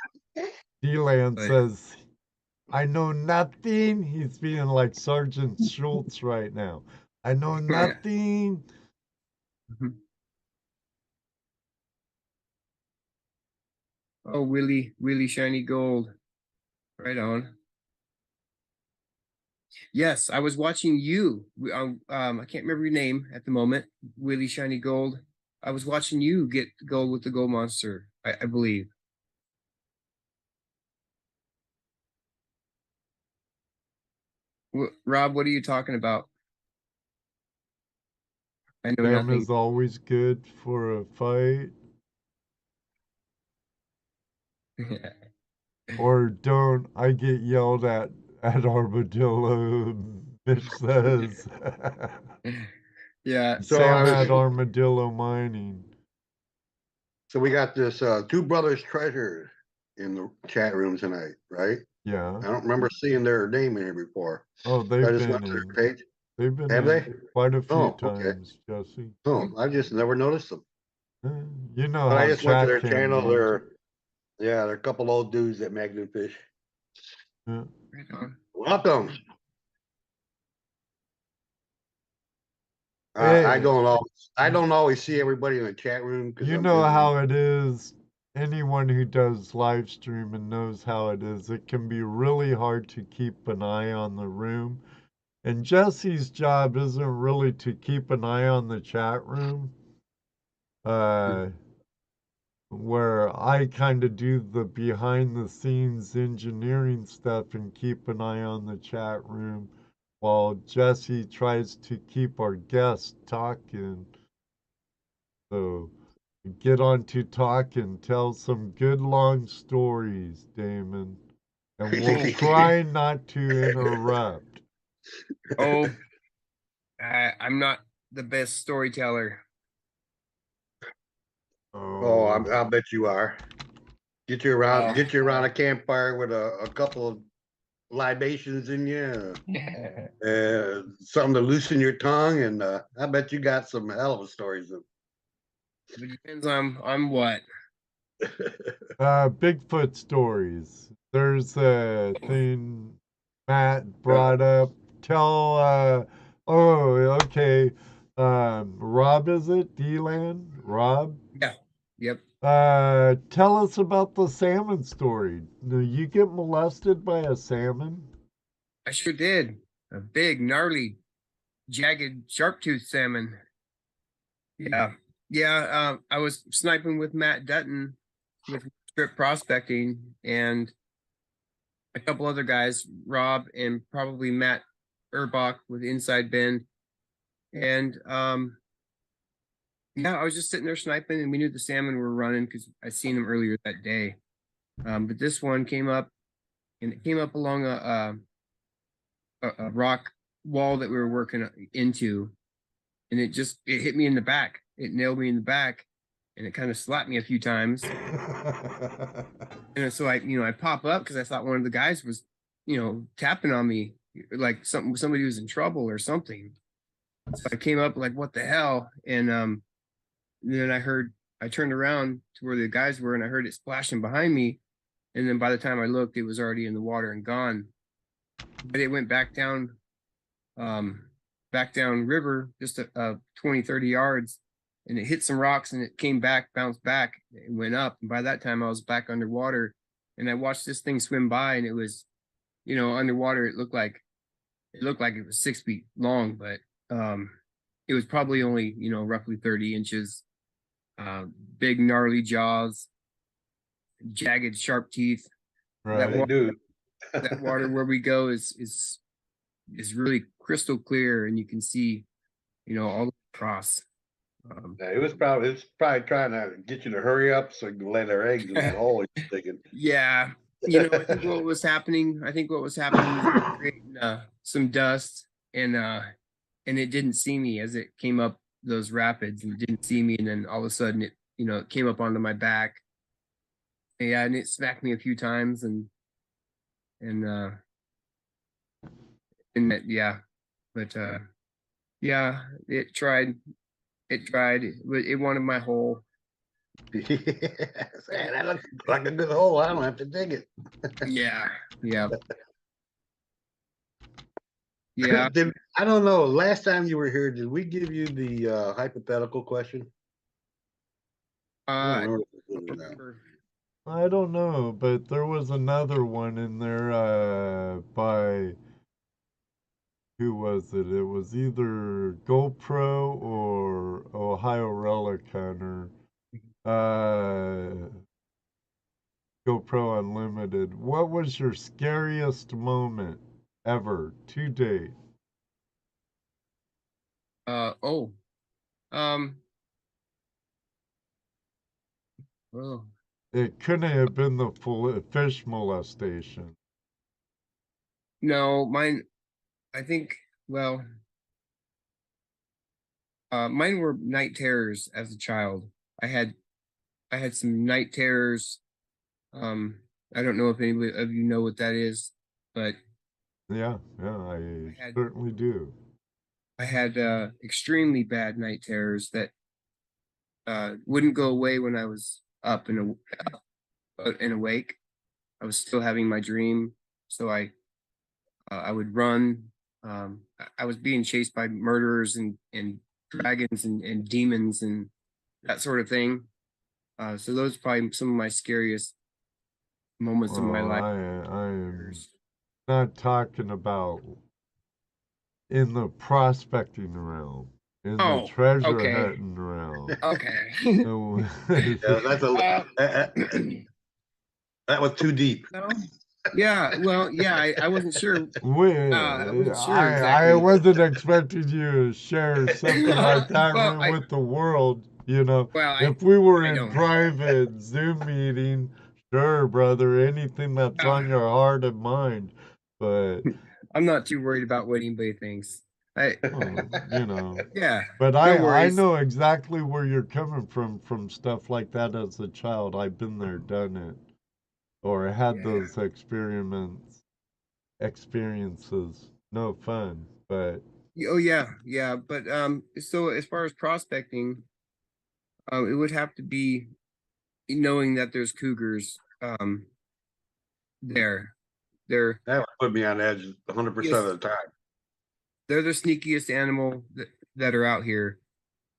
D-Land says, I know nothing. He's being like Sergeant Schultz right now. I know nothing. Oh, really shiny gold. Right on. Yes, I was watching you. I can't remember your name at the moment. Willie Shiny Gold. I was watching you get gold with the gold monster, I believe. Rob, what are you talking about? I know Sam nothing. is always good for a fight. Or don't I get yelled at Armadillo, Mitch says. Yeah. So Sam at Armadillo Mining. So we got this Two Brothers Treasure in the chat room tonight, right? Yeah. I don't remember seeing their name in here before. Oh, they've I just been went to their in. page. They've been Have in they? quite a few Okay. times, Jesse. Oh, I just never noticed them. You know But how I just went to their chat channel. can be. They're a couple old dudes at Magnum Fish. Yeah. Welcome. I Hey. don't always see everybody in the chat room because You I'm know busy. how it is. Anyone who does live streaming knows how it is. It can be really hard to keep an eye on the room. And Jesse's job isn't really to keep an eye on the chat room, uh, where I kind of do the behind the scenes engineering stuff and keep an eye on the chat room while Jesse tries to keep our guests talking. So get on to talk and tell some good long stories, Damon. And we'll Oh, try not to interrupt. oh, I'm not the best storyteller. Oh, Oh, I'll bet you are. Get you Oh. around a campfire with a couple of libations in you, something to loosen your tongue, and I bet you got some hell of stories. It depends on what. Bigfoot stories. There's a thing Matt brought up. Tell, oh, okay. Rob, is it? D-Land? Rob? Yeah. Yep. Tell us about the salmon story. Do you get molested by a salmon? I sure did. A big, gnarly, jagged, sharp-toothed salmon. Yeah. Yeah. I was sniping with Matt Dutton with strip prospecting and a couple other guys, Rob and probably Matt Urbach with Inside Bend. And yeah, I was just sitting there sniping and we knew the salmon were running because I'd seen them earlier that day. But this one came up and it came up along a rock wall that we were working into, and it hit me in the back. It nailed me in the back, and it kind of slapped me a few times. And so I pop up because I thought one of the guys was, tapping on me like somebody was in trouble or something. So I came up like, what the hell? And then I turned around to where the guys were, and I heard it splashing behind me. And then by the time I looked, it was already in the water and gone. But it went back down river just 20, 30 yards, and it hit some rocks and it came back, bounced back, and went up. And by that time I was back underwater, and I watched this thing swim by, and it was, underwater. It looked like it was 6 feet long, but it was probably only, roughly 30 inches. Big gnarly jaws, jagged sharp teeth. Right. They do. That water where we go is really crystal clear, and you can see, all across. Yeah, it's probably trying to get you to hurry up so you can lay their eggs in that hole you're digging. Yeah, I think what was happening was creating some dust, and it didn't see me as it came up those rapids, and it didn't see me, and then all of a sudden it came up onto my back. Yeah, and it smacked me a few times, and that, yeah, but yeah, it tried. It wanted my hole. That looks like a good hole. I don't have to dig it. Yeah. Yeah. I don't know. Last time you were here, did we give you the hypothetical question? I don't remember. I don't know, but there was another one in there by who was it? It was either GoPro or Ohio Relic Hunter. GoPro Unlimited. What was your scariest moment ever to date? Oh. Well, It couldn't have been the fish molestation. no, mine. I think. Well, mine were night terrors as a child. I had some night terrors. I don't know if anybody of you know what that is, but Yeah, I certainly do. I had extremely bad night terrors that wouldn't go away when I was up and awake. I was still having my dream, so I would run. I was being chased by murderers and dragons and demons and that sort of thing. So those are probably some of my scariest moments of my Well, life. I'm not talking about in the prospecting realm, in the Oh, treasure okay. hunting realm. Okay. So- Yeah, that's that was too deep. Yeah, well, yeah, I wasn't sure. I wasn't sure I exactly. wasn't expecting you to share something like that Well, with the world, you know. Well, If we were I in know. private Zoom meeting, sure, brother, anything that's on your heart and mind. But I'm not too worried about what anybody thinks. you know. Yeah. But No I worries. know exactly where you're coming from stuff like that as a child. I've been there, done it, or had Yeah. those experiences. No fun, but Oh yeah, yeah. But so as far as prospecting, it would have to be knowing that there's cougars there. They're That would put me on edge 100% of the time. they're the sneakiest animal that are out here,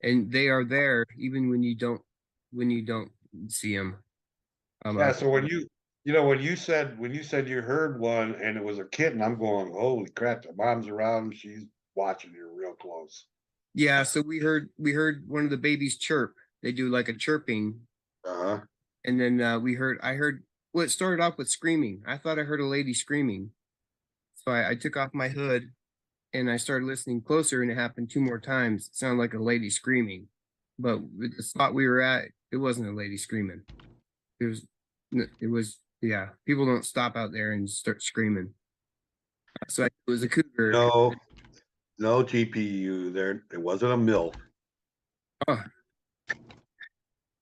and they are there even when you don't see them. Yeah, so when you said you heard one and it was a kitten, I'm going, holy crap, the mom's around, she's watching you real close. Yeah, so we heard one of the babies chirp. They do like a chirping, Uh-huh. and then I heard well, it started off with screaming. I thought I heard a lady screaming, so I took off my hood and I started listening closer, and it happened 2 more times. It sounded like a lady screaming, but with the spot we were at, it wasn't a lady screaming. It was yeah. People don't stop out there and start screaming. So it was a cougar. No GPU there. It wasn't a MILF. Oh.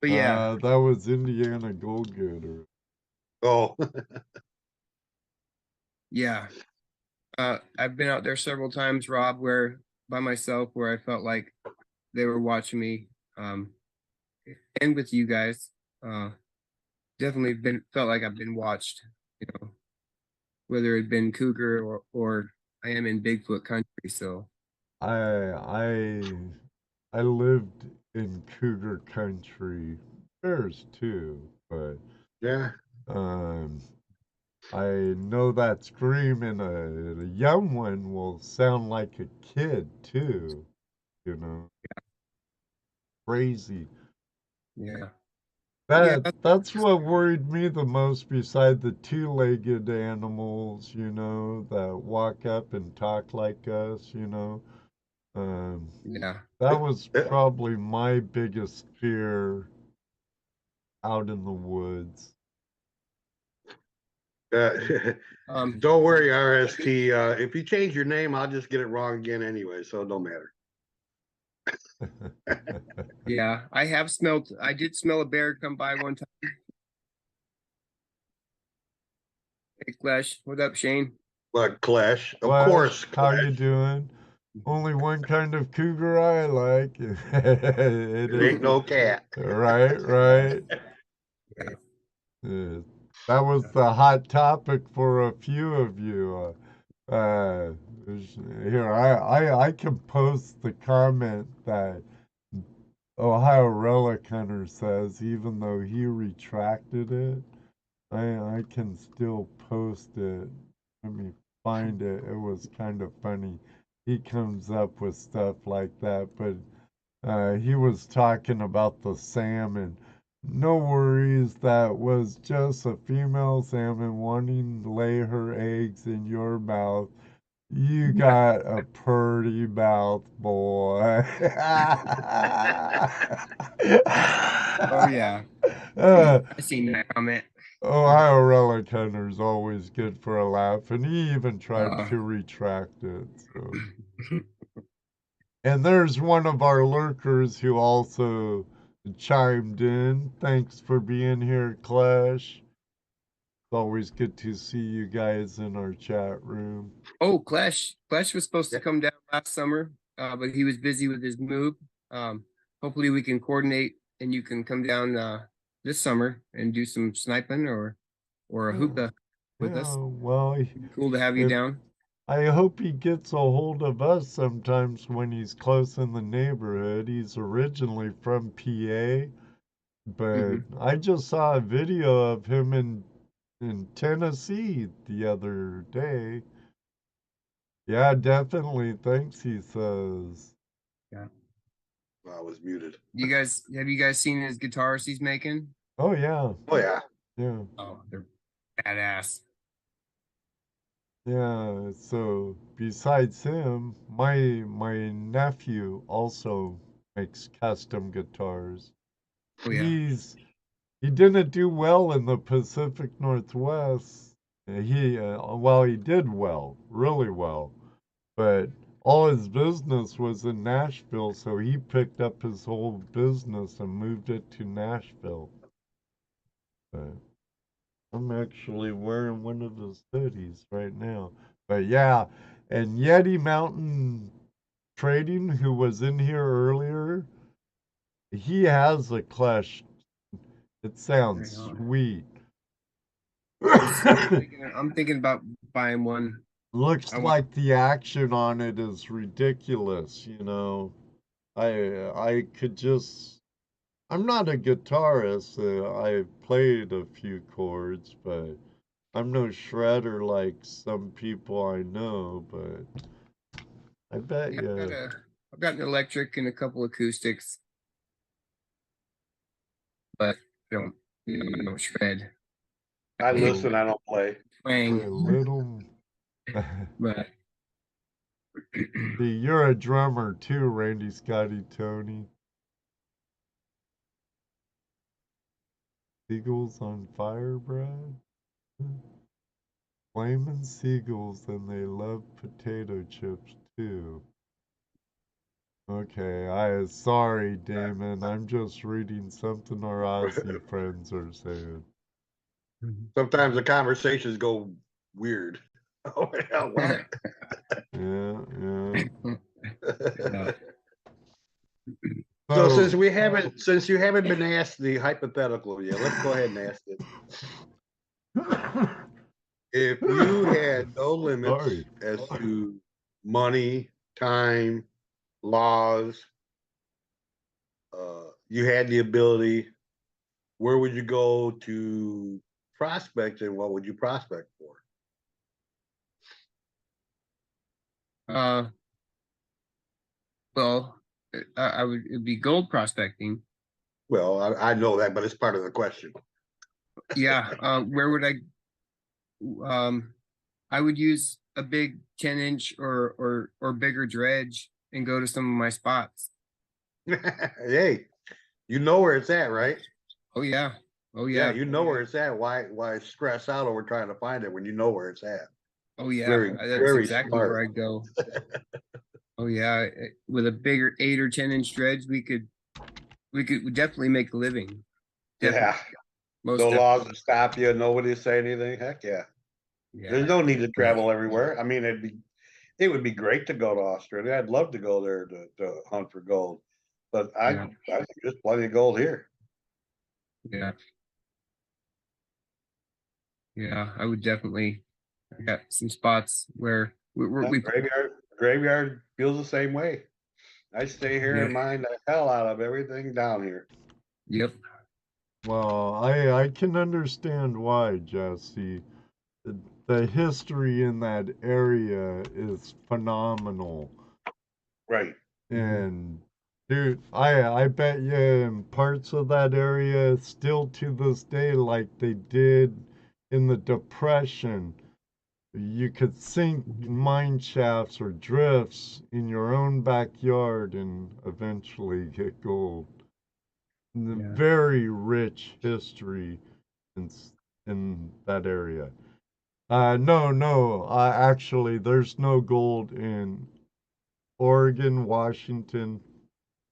But yeah, that was Indiana Gold Gooder. Oh, yeah. I've been out there several times, Rob, where by myself, where I felt like they were watching me, and with you guys. Definitely felt like I've been watched, you know, whether it been cougar or I am in Bigfoot country. So I lived in cougar country, bears too, but yeah. I know that scream in a young one will sound like a kid too, you know. Crazy. yeah. That's what worried me the most beside the two-legged animals, you know, that walk up and talk like us, you know. Yeah. That was probably my biggest fear out in the woods. Don't worry, RST. If you change your name, I'll just get it wrong again anyway, so it don't matter. Yeah, I did smell a bear come by one time. Hey, Clash, what up, Shane? But Clash, of Flash, course. how Clash. you doing? Only one kind of cougar I like. It ain't no cat. Right. That was the hot topic for a few of you. Here, I can post the comment that Ohio Relic Hunter says, even though he retracted it, I can still post it. Let me find it. It was kind of funny. He comes up with stuff like that, but he was talking about the salmon. No worries, that was just a female salmon wanting to lay her eggs in your mouth. You got a purty mouth, boy. Oh yeah, uh, I seen that comment. Ohio Relic Hunter's always good for a laugh, and he even tried to retract it. So. And there's one of our lurkers who also chimed in. Thanks for being here, Clash. It's always good to see you guys in our chat room. Oh, Clash was supposed to come down last summer, but he was busy with his move. Hopefully we can coordinate and you can come down this summer and do some sniping or a hookah with us. Well, Cool to have you down. I hope he gets a hold of us sometimes when he's close in the neighborhood. He's originally from PA, but I just saw a video of him in Tennessee the other day. Yeah, definitely. Thanks, he says. Yeah. I was muted. Have you guys seen his guitars he's making? Oh, yeah. Oh yeah. Yeah. Oh, they're badass. Yeah, so besides him, my nephew also makes custom guitars. Oh yeah. He didn't do well in the Pacific Northwest. Well, he did well, really well, but all his business was in Nashville, so he picked up his whole business and moved it to Nashville. But I'm actually wearing one of his hoodies right now. But yeah, and Yeti Mountain Trading, who was in here earlier, he has a Clash. It sounds Right on. sweet. I'm thinking about buying one. Looks like the action on it is ridiculous, you know. I could just I'm not a guitarist. I've played a few chords, but I'm no shredder like some people I know, but I bet Yeah, I've got an electric and a couple acoustics, but I don't shred. I listen, I don't play. play a Twang, little. but See, you're a drummer too, Randy, Scotty, Tony. Seagulls on fire, Brad? Flaming seagulls, and they love potato chips too. Okay, sorry, Damon. I'm just reading something our Aussie friends are saying. Sometimes the conversations go weird. Oh yeah, what? Yeah. yeah. So since you haven't been asked the hypothetical yet, let's go ahead and ask it. If you had no limits as to money, time, laws, you had the ability, where would you go to prospect and what would you prospect for? Well, it'd be gold prospecting. Well, I know that, but it's part of the question. Yeah. Where would I would use a big 10-inch or bigger dredge and go to some of my spots. Hey, you know where it's at, right? Oh yeah. Oh Yeah, yeah. you know where it's at. Why stress out over trying to find it when you know where it's at? Oh yeah. That's very exactly smart. where I'd go. Oh yeah. With a bigger 8 or 10-inch dredge, we could definitely make a living. Definitely. Yeah. Most No definitely. laws to stop you. Nobody say anything. Heck yeah. There's no need to travel everywhere. I mean, it would be great to go to Australia. I'd love to go there to hunt for gold, but I think there's plenty of gold here. Yeah. Yeah, I would definitely. I got some spots where we Graveyard feels the same way. I stay here and mine the hell out of everything down here. Yep. Well, I can understand why, Jesse. The history in that area is phenomenal. Right. And dude, I bet you in parts of that area still to this day, like they did in the Depression, you could sink mine shafts or drifts in your own backyard and eventually get gold. Very rich history in that area. No. Actually, there's no gold in Oregon, Washington,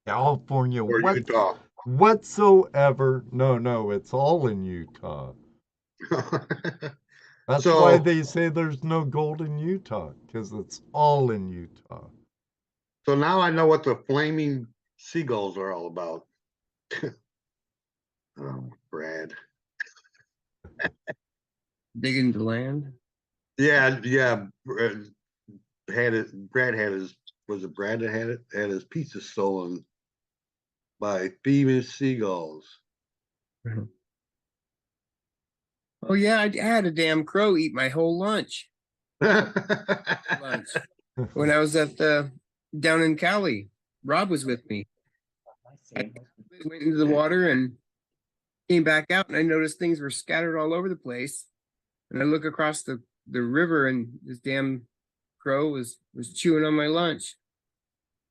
California, Or Utah. whatsoever. No, it's all in Utah. That's So- why they say there's no gold in Utah, because it's all in Utah. So now I know what the flaming seagulls are all about. Oh, Brad. Digging the land. Yeah. had it. Brad had his. Was it Brad that had it? Had his pizza stolen by thieving seagulls. Oh yeah, I had a damn crow eat my whole lunch. Lunch when I was at the down in Cali. Rob was with me. I went into the water and came back out, and I noticed things were scattered all over the place. And I look across the river, and this damn crow was chewing on my lunch.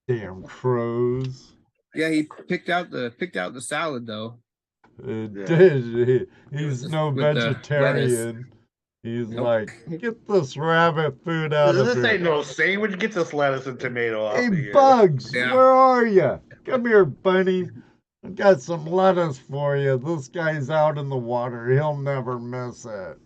Damn crows. Yeah, he picked out the salad though. It Yeah. did. He's was no with the vegetarian. He's Nope. like, get this rabbit food out of This here. ain't no sandwich. Get this lettuce and tomato off Hey, of here. Bugs, Yeah. where are you? Come here, bunny. I got some lettuce for you. This guy's out in the water. He'll never miss it.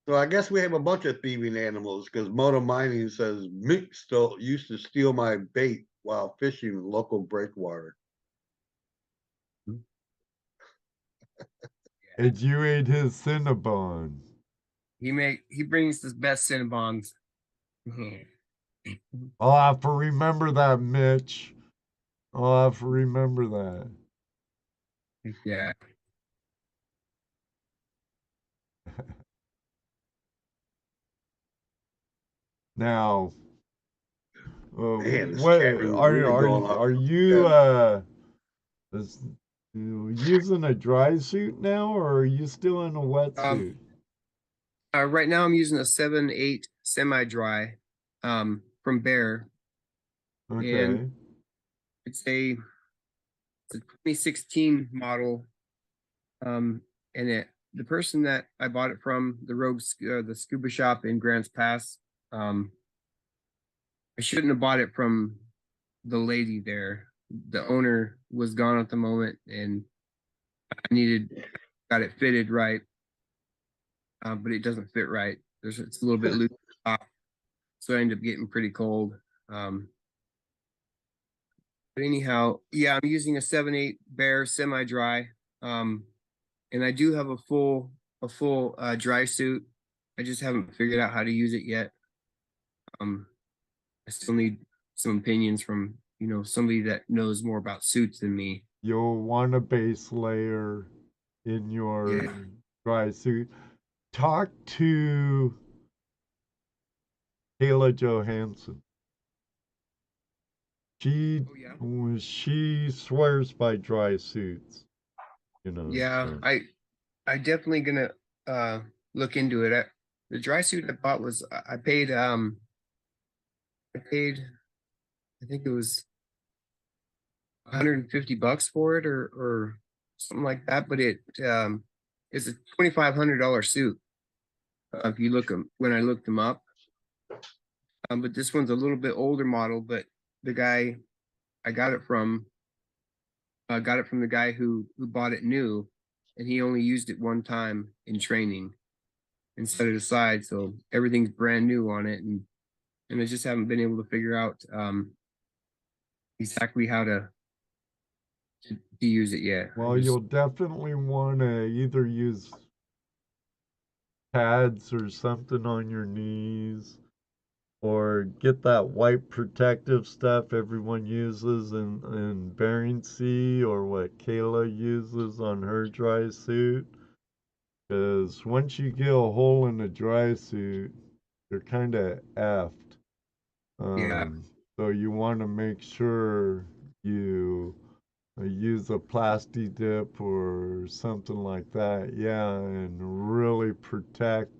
So I guess we have a bunch of thieving animals because Moto Mining says Mick still used to steal my bait while fishing local breakwater. And you ate his Cinnabon. He brings the best Cinnabons. I'll have to remember that, Mitch. I'll have to remember that. Yeah. Now, Man, this what chat room is are really going off. are you you using a dry suit now, or are you still in a wetsuit? Right now I'm using a 7/8 semi-dry from Bear. Okay. And it's a 2016 model. And the person that I bought it from, the scuba shop in Grants Pass, I shouldn't have bought it from the lady there. The owner was gone at the moment, and I got it fitted right, but it doesn't fit right. It's a little bit loose, so I ended up getting pretty cold. But anyhow, yeah, I'm using a 7/8 Bear semi-dry, and I do have a full dry suit. I just haven't figured out how to use it yet. I still need some opinions from somebody that knows more about suits than me. You'll want a base layer in your dry suit. Talk to Kayla Johansson. She swears by dry suits. Yeah, so. I definitely gonna look into it. The dry suit I bought was I paid I think it was $150 for it or something like that, but it's a $2,500 suit. If you when I looked them up, but this one's a little bit older model. But the guy I got it from the guy who bought it new, and he only used it one time in training and set it aside. So everything's brand new on it, and I just haven't been able to figure out exactly how to use it yet. Well, you'll definitely want to either use pads or something on your knees, or get that white protective stuff everyone uses in Bering Sea, or what Kayla uses on her dry suit. Because once you get a hole in a dry suit, you're kind of effed. So you want to make sure you use a plasti dip or something like that, and really protect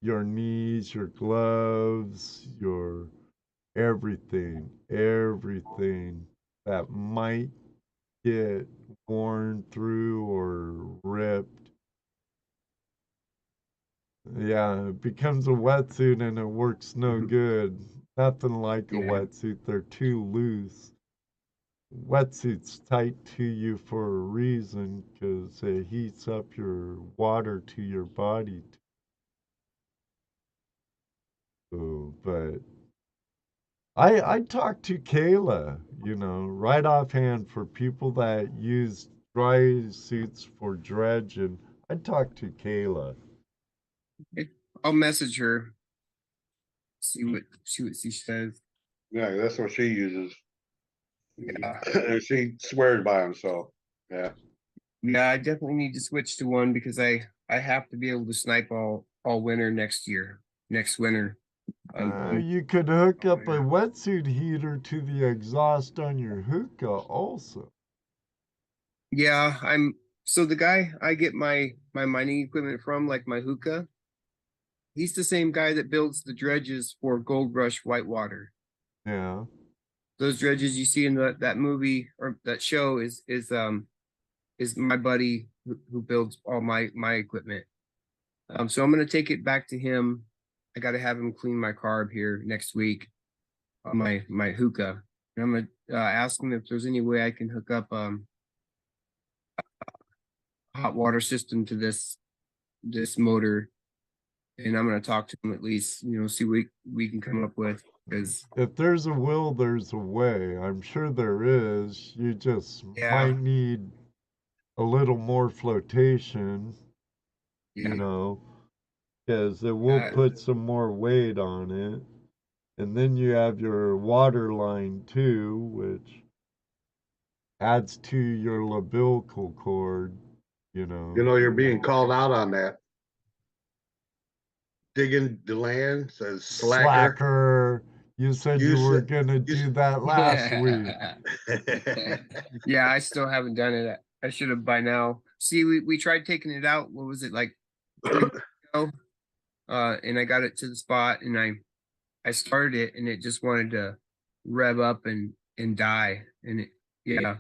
your knees, your gloves, your everything that might get worn through or ripped. Yeah, it becomes a wetsuit and it works no good. Nothing like a wetsuit. They're too loose. Wetsuit's tight to you for a reason, because it heats up your water to your body. So, but I talked to Kayla, right offhand, for people that use dry suits for dredging. I talked to Kayla. I'll message her. see what she says. Yeah, that's what she uses. Yeah. And she swears by them, so yeah. Yeah, I definitely need to switch to one because I have to be able to snipe all winter next winter. You could hook up a wetsuit heater to the exhaust on your hookah also. Yeah, so the guy I get my mining equipment from, like my hookah, he's the same guy that builds the dredges for Gold Rush Whitewater. Yeah. Those dredges you see in that movie or that show is my buddy who builds all my equipment. So I'm gonna take it back to him. I got to have him clean my carb here next week on my hookah, and I'm gonna ask him if there's any way I can hook up a hot water system to this motor, and I'm gonna talk to him at least, see what we can come up with. Because if there's a will, there's a way. I'm sure there is. You just might need a little more flotation, because it will put some more weight on it. And then you have your water line too, which adds to your umbilical cord, You're being called out on that. Digging the land says slacker. You said you were gonna do that last week. Yeah, I still haven't done it. I should have by now. See, we tried taking it out. What was it, like 3 weeks ago? And I got it to the spot, and I started it, and it just wanted to rev up and die. And the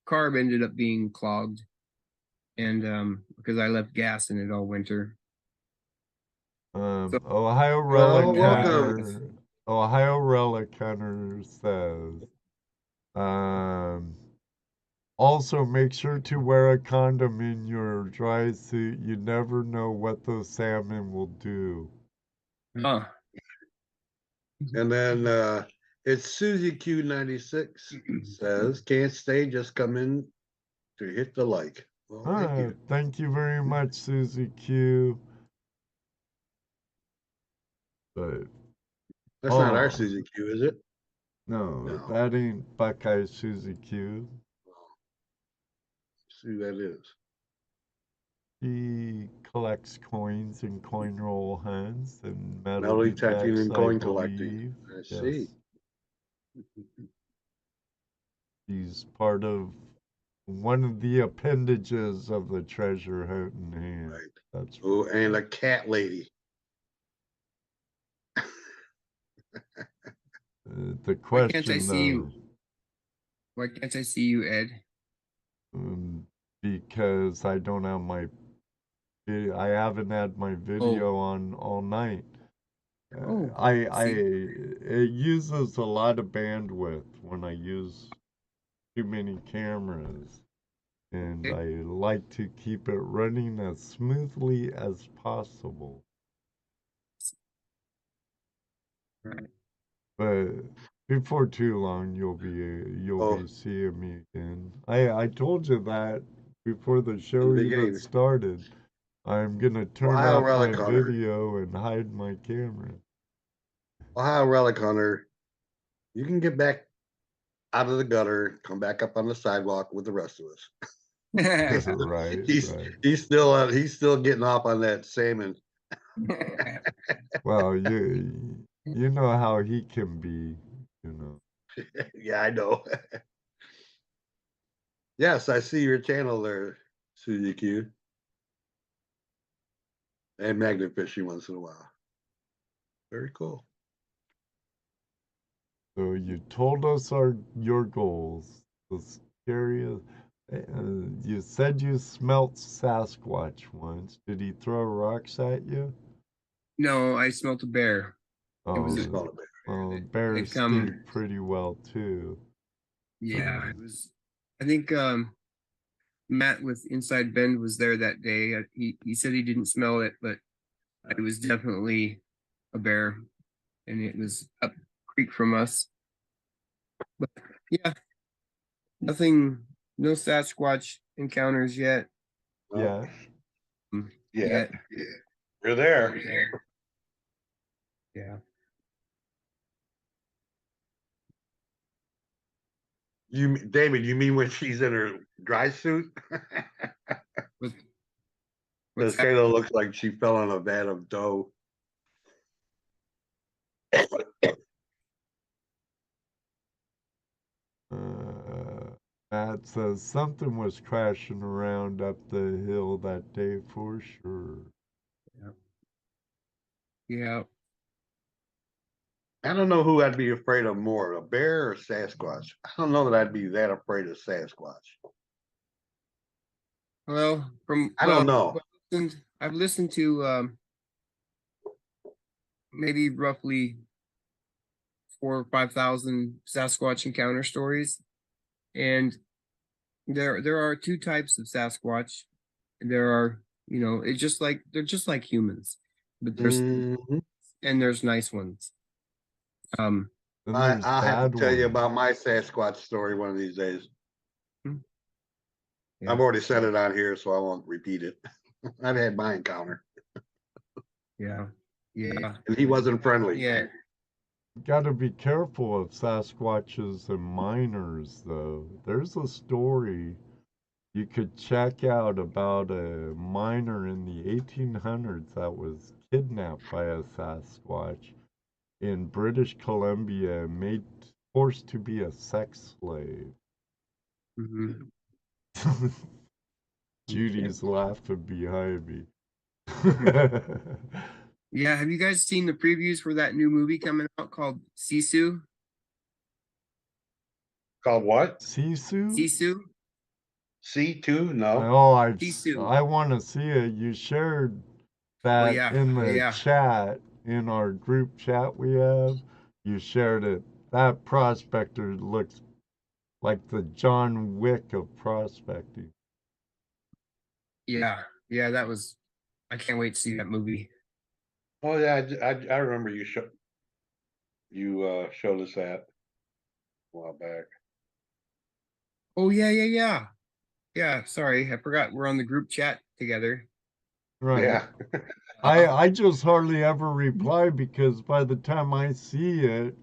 carb ended up being clogged, and because I left gas in it all winter. Ohio Relic Hunter says, also make sure to wear a condom in your dry suit. You never know what those salmon will do. Huh. And then it's Susie Q96 says, can't stay, just come in to hit the like. Well, thank you very much, Susie Q. But that's not our Susie Q, is it? No, that ain't Buckeye Susie Q. See who that is. He collects coins and coin roll hunts and metal detecting and coin collecting. I see. He's part of one of the appendages of the treasure hunting hand. Right. That's and a cat lady. The question, why can't I see you? Why can't I see you, Ed? Because I don't have my video. I haven't had my video on all night. It uses a lot of bandwidth when I use too many cameras, and I like to keep it running as smoothly as possible. Right. But before too long, you'll be seeing me again. I told you that before the show even started. I'm gonna turn off my video and hide my camera. Ohio Relic Hunter, you can get back out of the gutter, come back up on the sidewalk with the rest of us. Right. He's still getting off on that salmon. Well, you know how he can be, Yeah, I know. Yes, I see your channel there, Suzy Q. And magnet fishing once in a while. Very cool. So you told us your goals. The scariest. You said you smelt Sasquatch once. Did he throw rocks at you? No, I smelt a bear. Oh, bears stink pretty well too. Yeah, it was. I think Matt with Inside Bend was there that day. He said he didn't smell it, but it was definitely a bear, and it was up creek from us. But yeah, no Sasquatch encounters yet. Yeah. You're there. Yeah. David, you mean when she's in her dry suit? What's Because that? Kayla looks like she fell in a vat of dough. Matt says something was crashing around up the hill that day for sure. Yeah. I don't know who I'd be afraid of more, a bear or Sasquatch. I don't know that I'd be that afraid of Sasquatch. Well, I don't know. I've listened to maybe roughly 4,000 or 5,000 Sasquatch encounter stories, and there are two types of Sasquatch. There are, they're just like humans, but Mhm. there's nice ones. Then I'll there's have to bad tell you ones. about my Sasquatch story one of these days. Yeah. I've already said it on here, so I won't repeat it. I've had my encounter, Yeah. Yeah. and he wasn't friendly. Yeah. Got to be careful of Sasquatches and miners, though. There's a story you could check out about a miner in the 1800s that was kidnapped by a Sasquatch in British Columbia and forced to be a sex slave. Mhm. Judy's laughing behind me. Yeah. Have you guys seen the previews for that new movie coming out called Sisu? Called what? Sisu? Sisu? C2? No. Oh, Sisu. I want to see it. You shared Oh that yeah. in the Yeah. chat, in our group chat we have. You shared it. That prospector looks like the John Wick of prospecting. Yeah. Yeah. I can't wait to see that movie. Oh yeah, I remember you showed us that a while back. Oh yeah. Yeah. Yeah. Yeah. Sorry. I forgot we're on the group chat together. Right. Yeah. I just hardly ever reply because by the time I see it,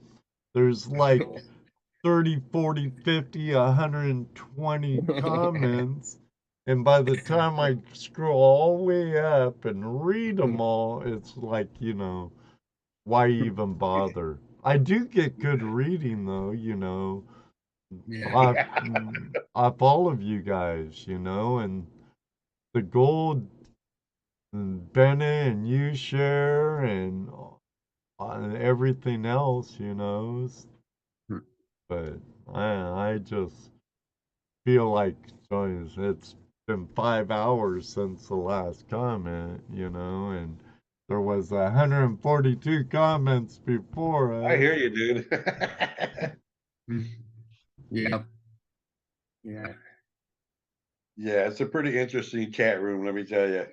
there's like 30, 40, 50, 120 comments. And by the time I scroll all the way up and read them all, it's like, why even bother? I do get good reading though, Yeah. off, off all of you guys, and the gold and Bennett and you share and everything else, But I just feel like it's been 5 hours since the last comment, and there was 142 comments before I us. hear you, dude. Yeah. Yeah. Yeah, it's a pretty interesting chat room, let me tell you.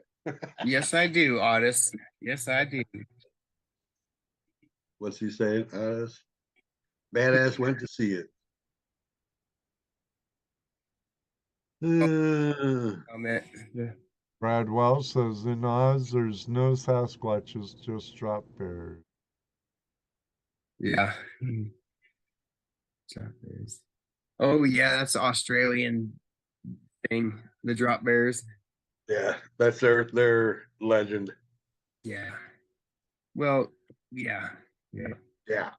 Yes, I do, Otis. Yes, I do. What's he saying? Badass went to see it. Comment. Yeah. Brad Wells says in Oz there's no Sasquatches, just drop bears. Yeah. Oh yeah, that's the Australian thing. The drop bears. Yeah, that's their legend. Yeah. Well, yeah. Yeah. Yeah.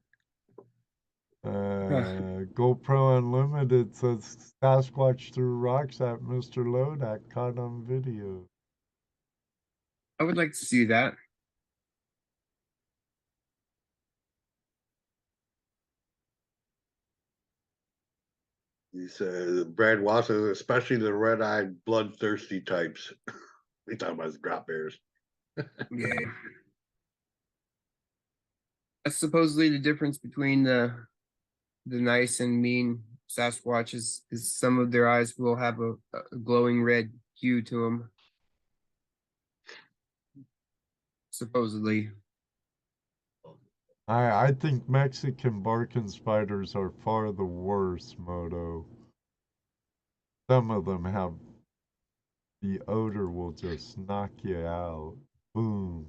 GoPro Unlimited says Sasquatch threw rocks at Mr. Lodak caught on video. I would like to see that. He says Brad Watson, especially the red-eyed, bloodthirsty types. We talking about drop bears. Yeah. That's supposedly the difference between the nice and mean Sasquatch is some of their eyes will have a glowing red hue to them. Supposedly. I think Mexican barking spiders are far the worst, Moto. Some of them have the odor will just knock you out. Boom.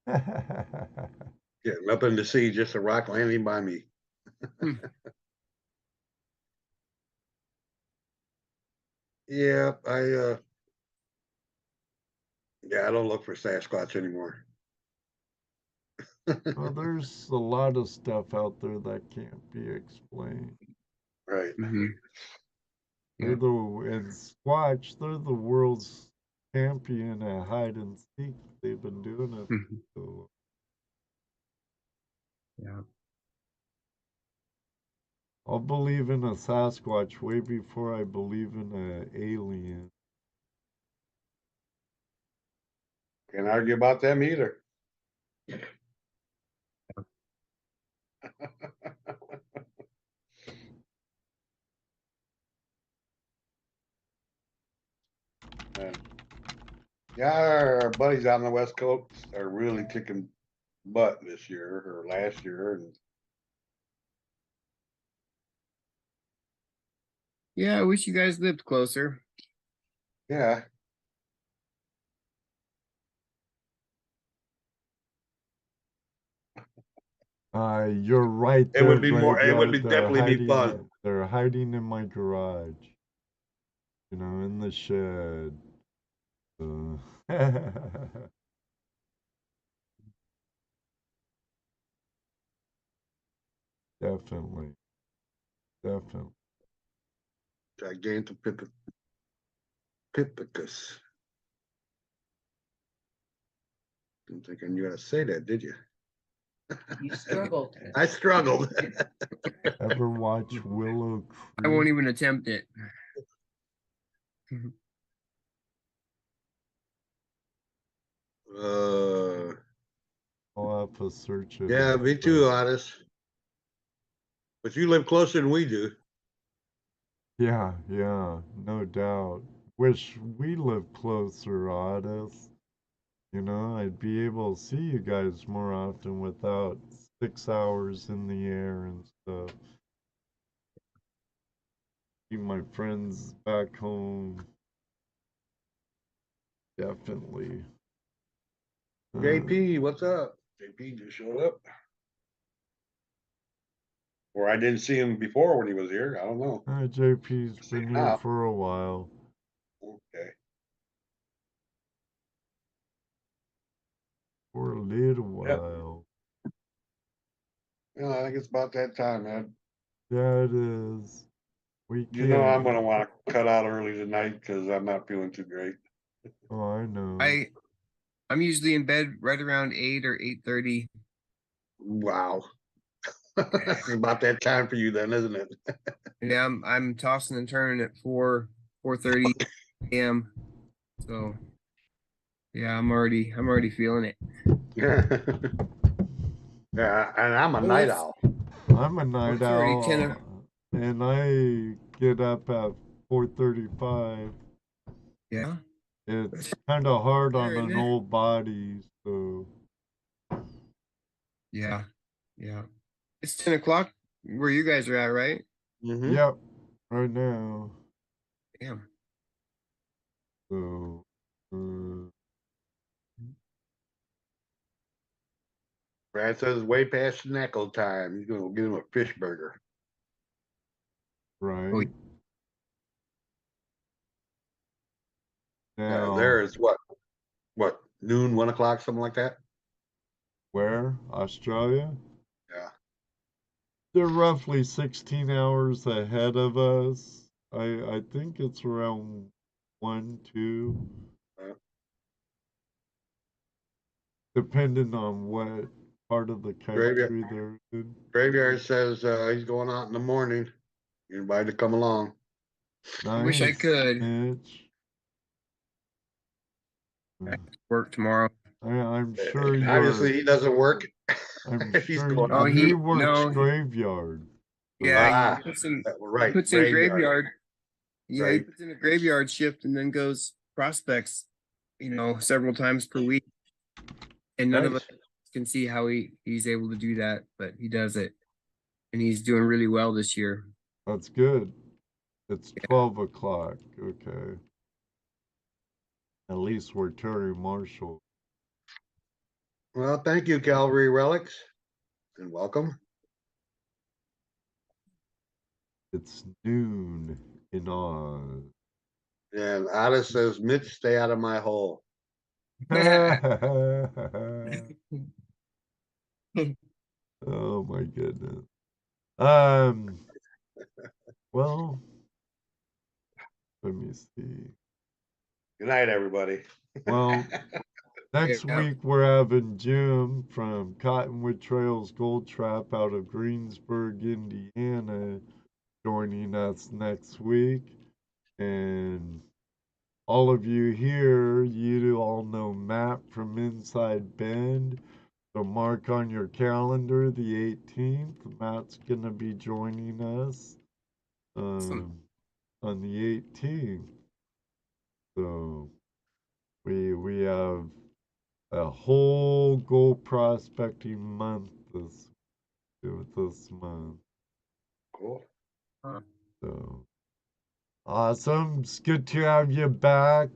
Yeah, nothing to see, just a rock landing by me. Yeah, I don't look for Sasquatch anymore. Well, there's a lot of stuff out there that can't be explained. Right. Mhm. They're Yeah. and Squatch, they're the world's champion at hide and seek. They've been doing it. Mhm. So Yeah. I'll believe in a Sasquatch way before I believe in an alien. Can't argue about them either. Yeah, our buddies out on the West Coast are really kicking butt this year or last year, and Yeah, I wish you guys lived closer. yeah, You're right it there, would be more. It would Graveyard. be definitely be fun. They're hiding in my garage. You know, in the shed. Definitely. Definitely. Gigantopithecus. Didn't think I knew how to say that, did you? You struggled. I struggled. Ever watch Willow I won't Creek? even attempt it. I'll have to search it. Yeah, up, me too, honest. But you live closer than we do. Yeah, no doubt. Wish we lived closer, Otis. You know, I'd be able to see you guys more often without 6 hours in the air and stuff. See my friends back home. Definitely. JP, what's up? JP just showed up. Or I didn't see him before when he was here. I don't know. JP's See been him here now. for a while. Okay. For a little Yep. while. Yeah, I think it's about that time, man. Yeah, it is. We can't. You know I'm gonna want to cut out early tonight because I'm not feeling too great. Oh, I know. I'm usually in bed right around 8 or 8:30. Wow. It's about that time for you then, isn't it? Yeah, I'm tossing and turning at 4:30 a.m. So yeah, I'm already feeling it. Yeah, and I'm a Oh, night it's- owl. I'm a night it's already owl, 10 and I get up at 4:35. Yeah. It's kind of hard on There, isn't an it? old body, so Yeah. Yeah. It's 10 o'clock where you guys are at, right? Mhm. yep, right now. Damn. So, Brad says way past snackle time. He's gonna give him a fish burger. right Oh, Yeah, now, there is what noon, 1 o'clock, something like that. where Australia? Yeah. They're roughly 16 hours ahead of us. I think it's around 1, 2, depending on what part of the country they're in. Graveyard says he's going out in the morning. Anybody to come along? I wish I Nice, could. Mitch. Work tomorrow. I'm sure Obviously, he doesn't work. I'm if he's sure going Oh, out. he there. works graveyard. Yeah, Ah, he puts in right. puts in graveyard. Yeah, he Right. puts in a graveyard shift and then goes prospects, several times per week. And none of us Nice. can see how he's able to do that, but he does it. And he's doing really well this year. That's good. It's 12 o'clock. Okay. At least we're Terry Marshall. Well, thank you, Calvary Relics, and welcome. It's noon in Oz. And Otis says, Mitch, stay out of my hole. Oh my goodness. Well, let me see. Good night, everybody. Well, next Yeah. week we're having Jim from Cottonwood Trails Gold Trap out of Greensburg, Indiana, joining us next week. And all of you here, you all know Matt from Inside Bend. So mark on your calendar the 18th. Matt's going to be joining us Awesome. on the 18th. So we have a whole gold prospecting month this month. Cool. Huh. So awesome. It's good to have you back,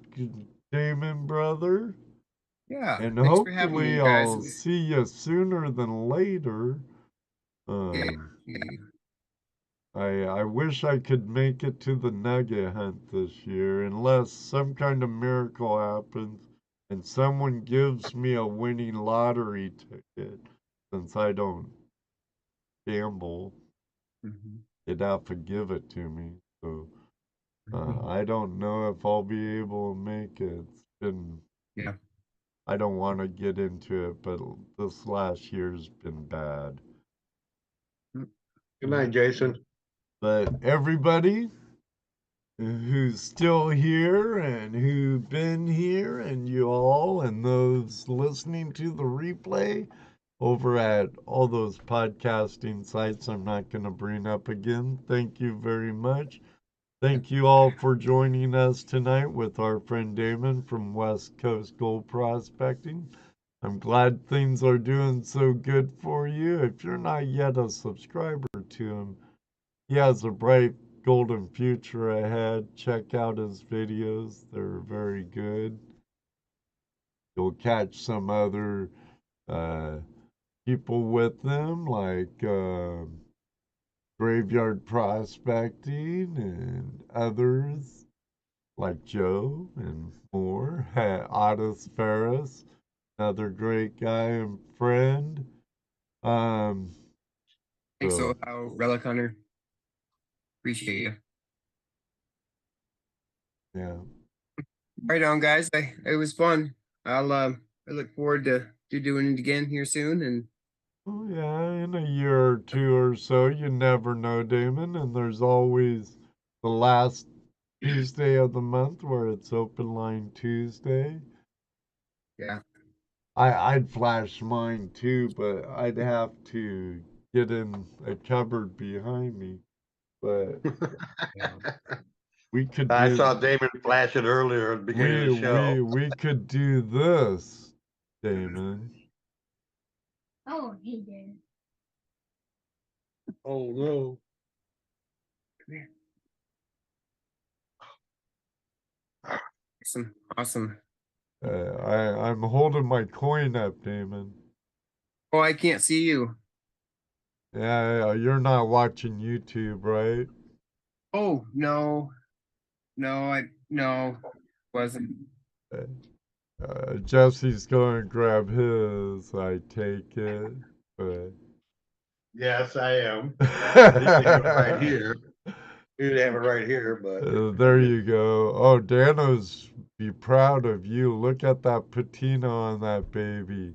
Damon, brother. Yeah. And Thanks for having me, hopefully guys. I'll see you sooner than later. Yeah. I wish I could make it to the nugget hunt this year, unless some kind of miracle happens and someone gives me a winning lottery ticket. Since I don't gamble, Mhm. they'd have to give it to me. So I don't know if I'll be able to make it. It's been, Yeah. I don't want to get into it, but this last year's been bad. Good night, Jason. But everybody who's still here and who've been here, and you all, and those listening to the replay over at all those podcasting sites I'm not going to bring up again, thank you very much. Thank you all for joining us tonight with our friend Damon from West Coast Gold Prospecting. I'm glad things are doing so good for you. If you're not yet a subscriber to him, he has a bright golden future ahead. Check out his videos, they're very good. You'll catch some other people with them, like Graveyard Prospecting and others like Joe and more. Otis Ferris, another great guy and friend. Um, Thanks, so Relic Hunter. Appreciate you. yeah. Right on, guys. It was fun. I look forward to doing it again here soon. And Oh yeah, in a year or two or so, you never know, Damon. And there's always the last Tuesday of the month where it's open line Tuesday. yeah. I'd flash mine too, but I'd have to get in a cupboard behind me. But we could I do saw Damon flash it earlier at the beginning of the show. we could do this, Damon. Oh, he did. Oh no. Come here. Awesome. I'm holding my coin up, Damon. Oh, I can't see you. Yeah, you're not watching YouTube, right? Oh no, no, wasn't. Jesse's going to grab his, I take it. But Yes, I am. He have it right here. You'd have it right here, but there you go. Oh, Dano's be proud of you. Look at that patina on that baby.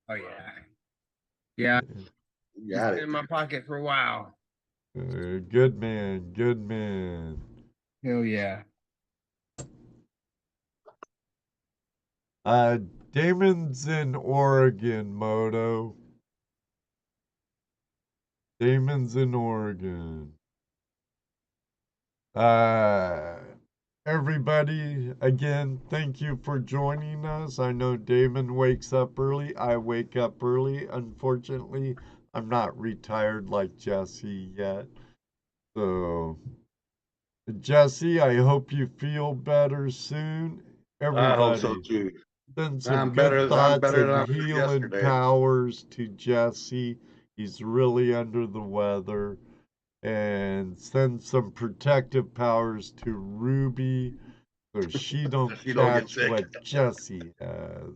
Oh yeah, yeah. you It's got been it. in my pocket for a while. Good man, good man. Hell yeah. Damon's in Oregon, Moto. Damon's in Oregon. Everybody, again, thank you for joining us. I know Damon wakes up early. I wake up early. Unfortunately, I'm not retired like Jesse yet. So, Jesse, I hope you feel better soon. I hope so Everybody, too. Send some I'm good better thoughts than I and was healing yesterday. powers to Jesse. He's really under the weather. And send some protective powers to Ruby so she don't She don't get catch sick. what Jesse has.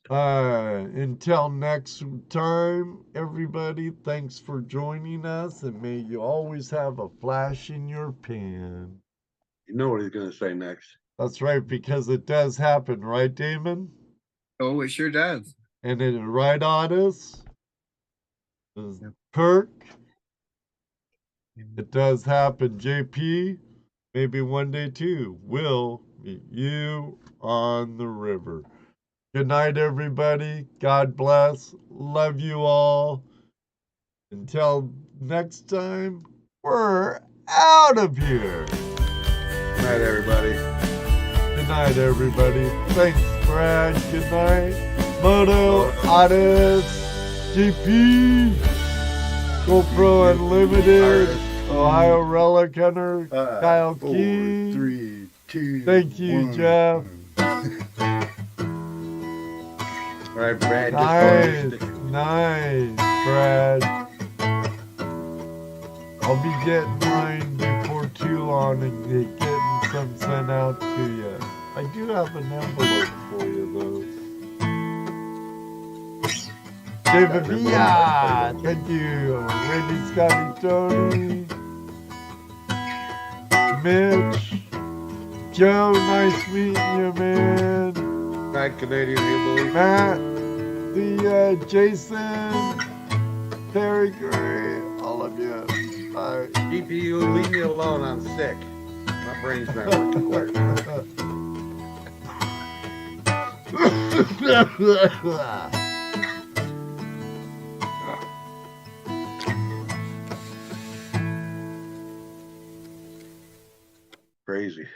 Ah, Until next time, everybody, thanks for joining us, and may you always have a flash in your pan. You know what he's gonna say next. That's right, because it does happen, right, Damon? Oh, it sure does. And it right on us. Yep. Kirk, it does happen. JP, maybe one day too, we'll meet you on the river. Good night, everybody. God bless. Love you all. Until next time, we're out of here. Good night, everybody. Good night, everybody. Thanks, Brad. Good night. Moto, Otis, GP, GoPro Unlimited, Ohio Relic Hunter, Kyle 4, Key. 3, 2. Thank you, 1. Jeff. All right, Brad. Nice, Brad. I'll be getting mine before too long and getting some sent out to you. I do have an envelope for you, though. David Villa, thank you. Randy, Scotty, Tony, Mitch, Joe, nice meeting you, man. Night, Canadian Hillbilly. Matt, Jason, Terry Gray, all of you. Bye. GPU, leave me alone. I'm sick. My brain's not working quite. Crazy.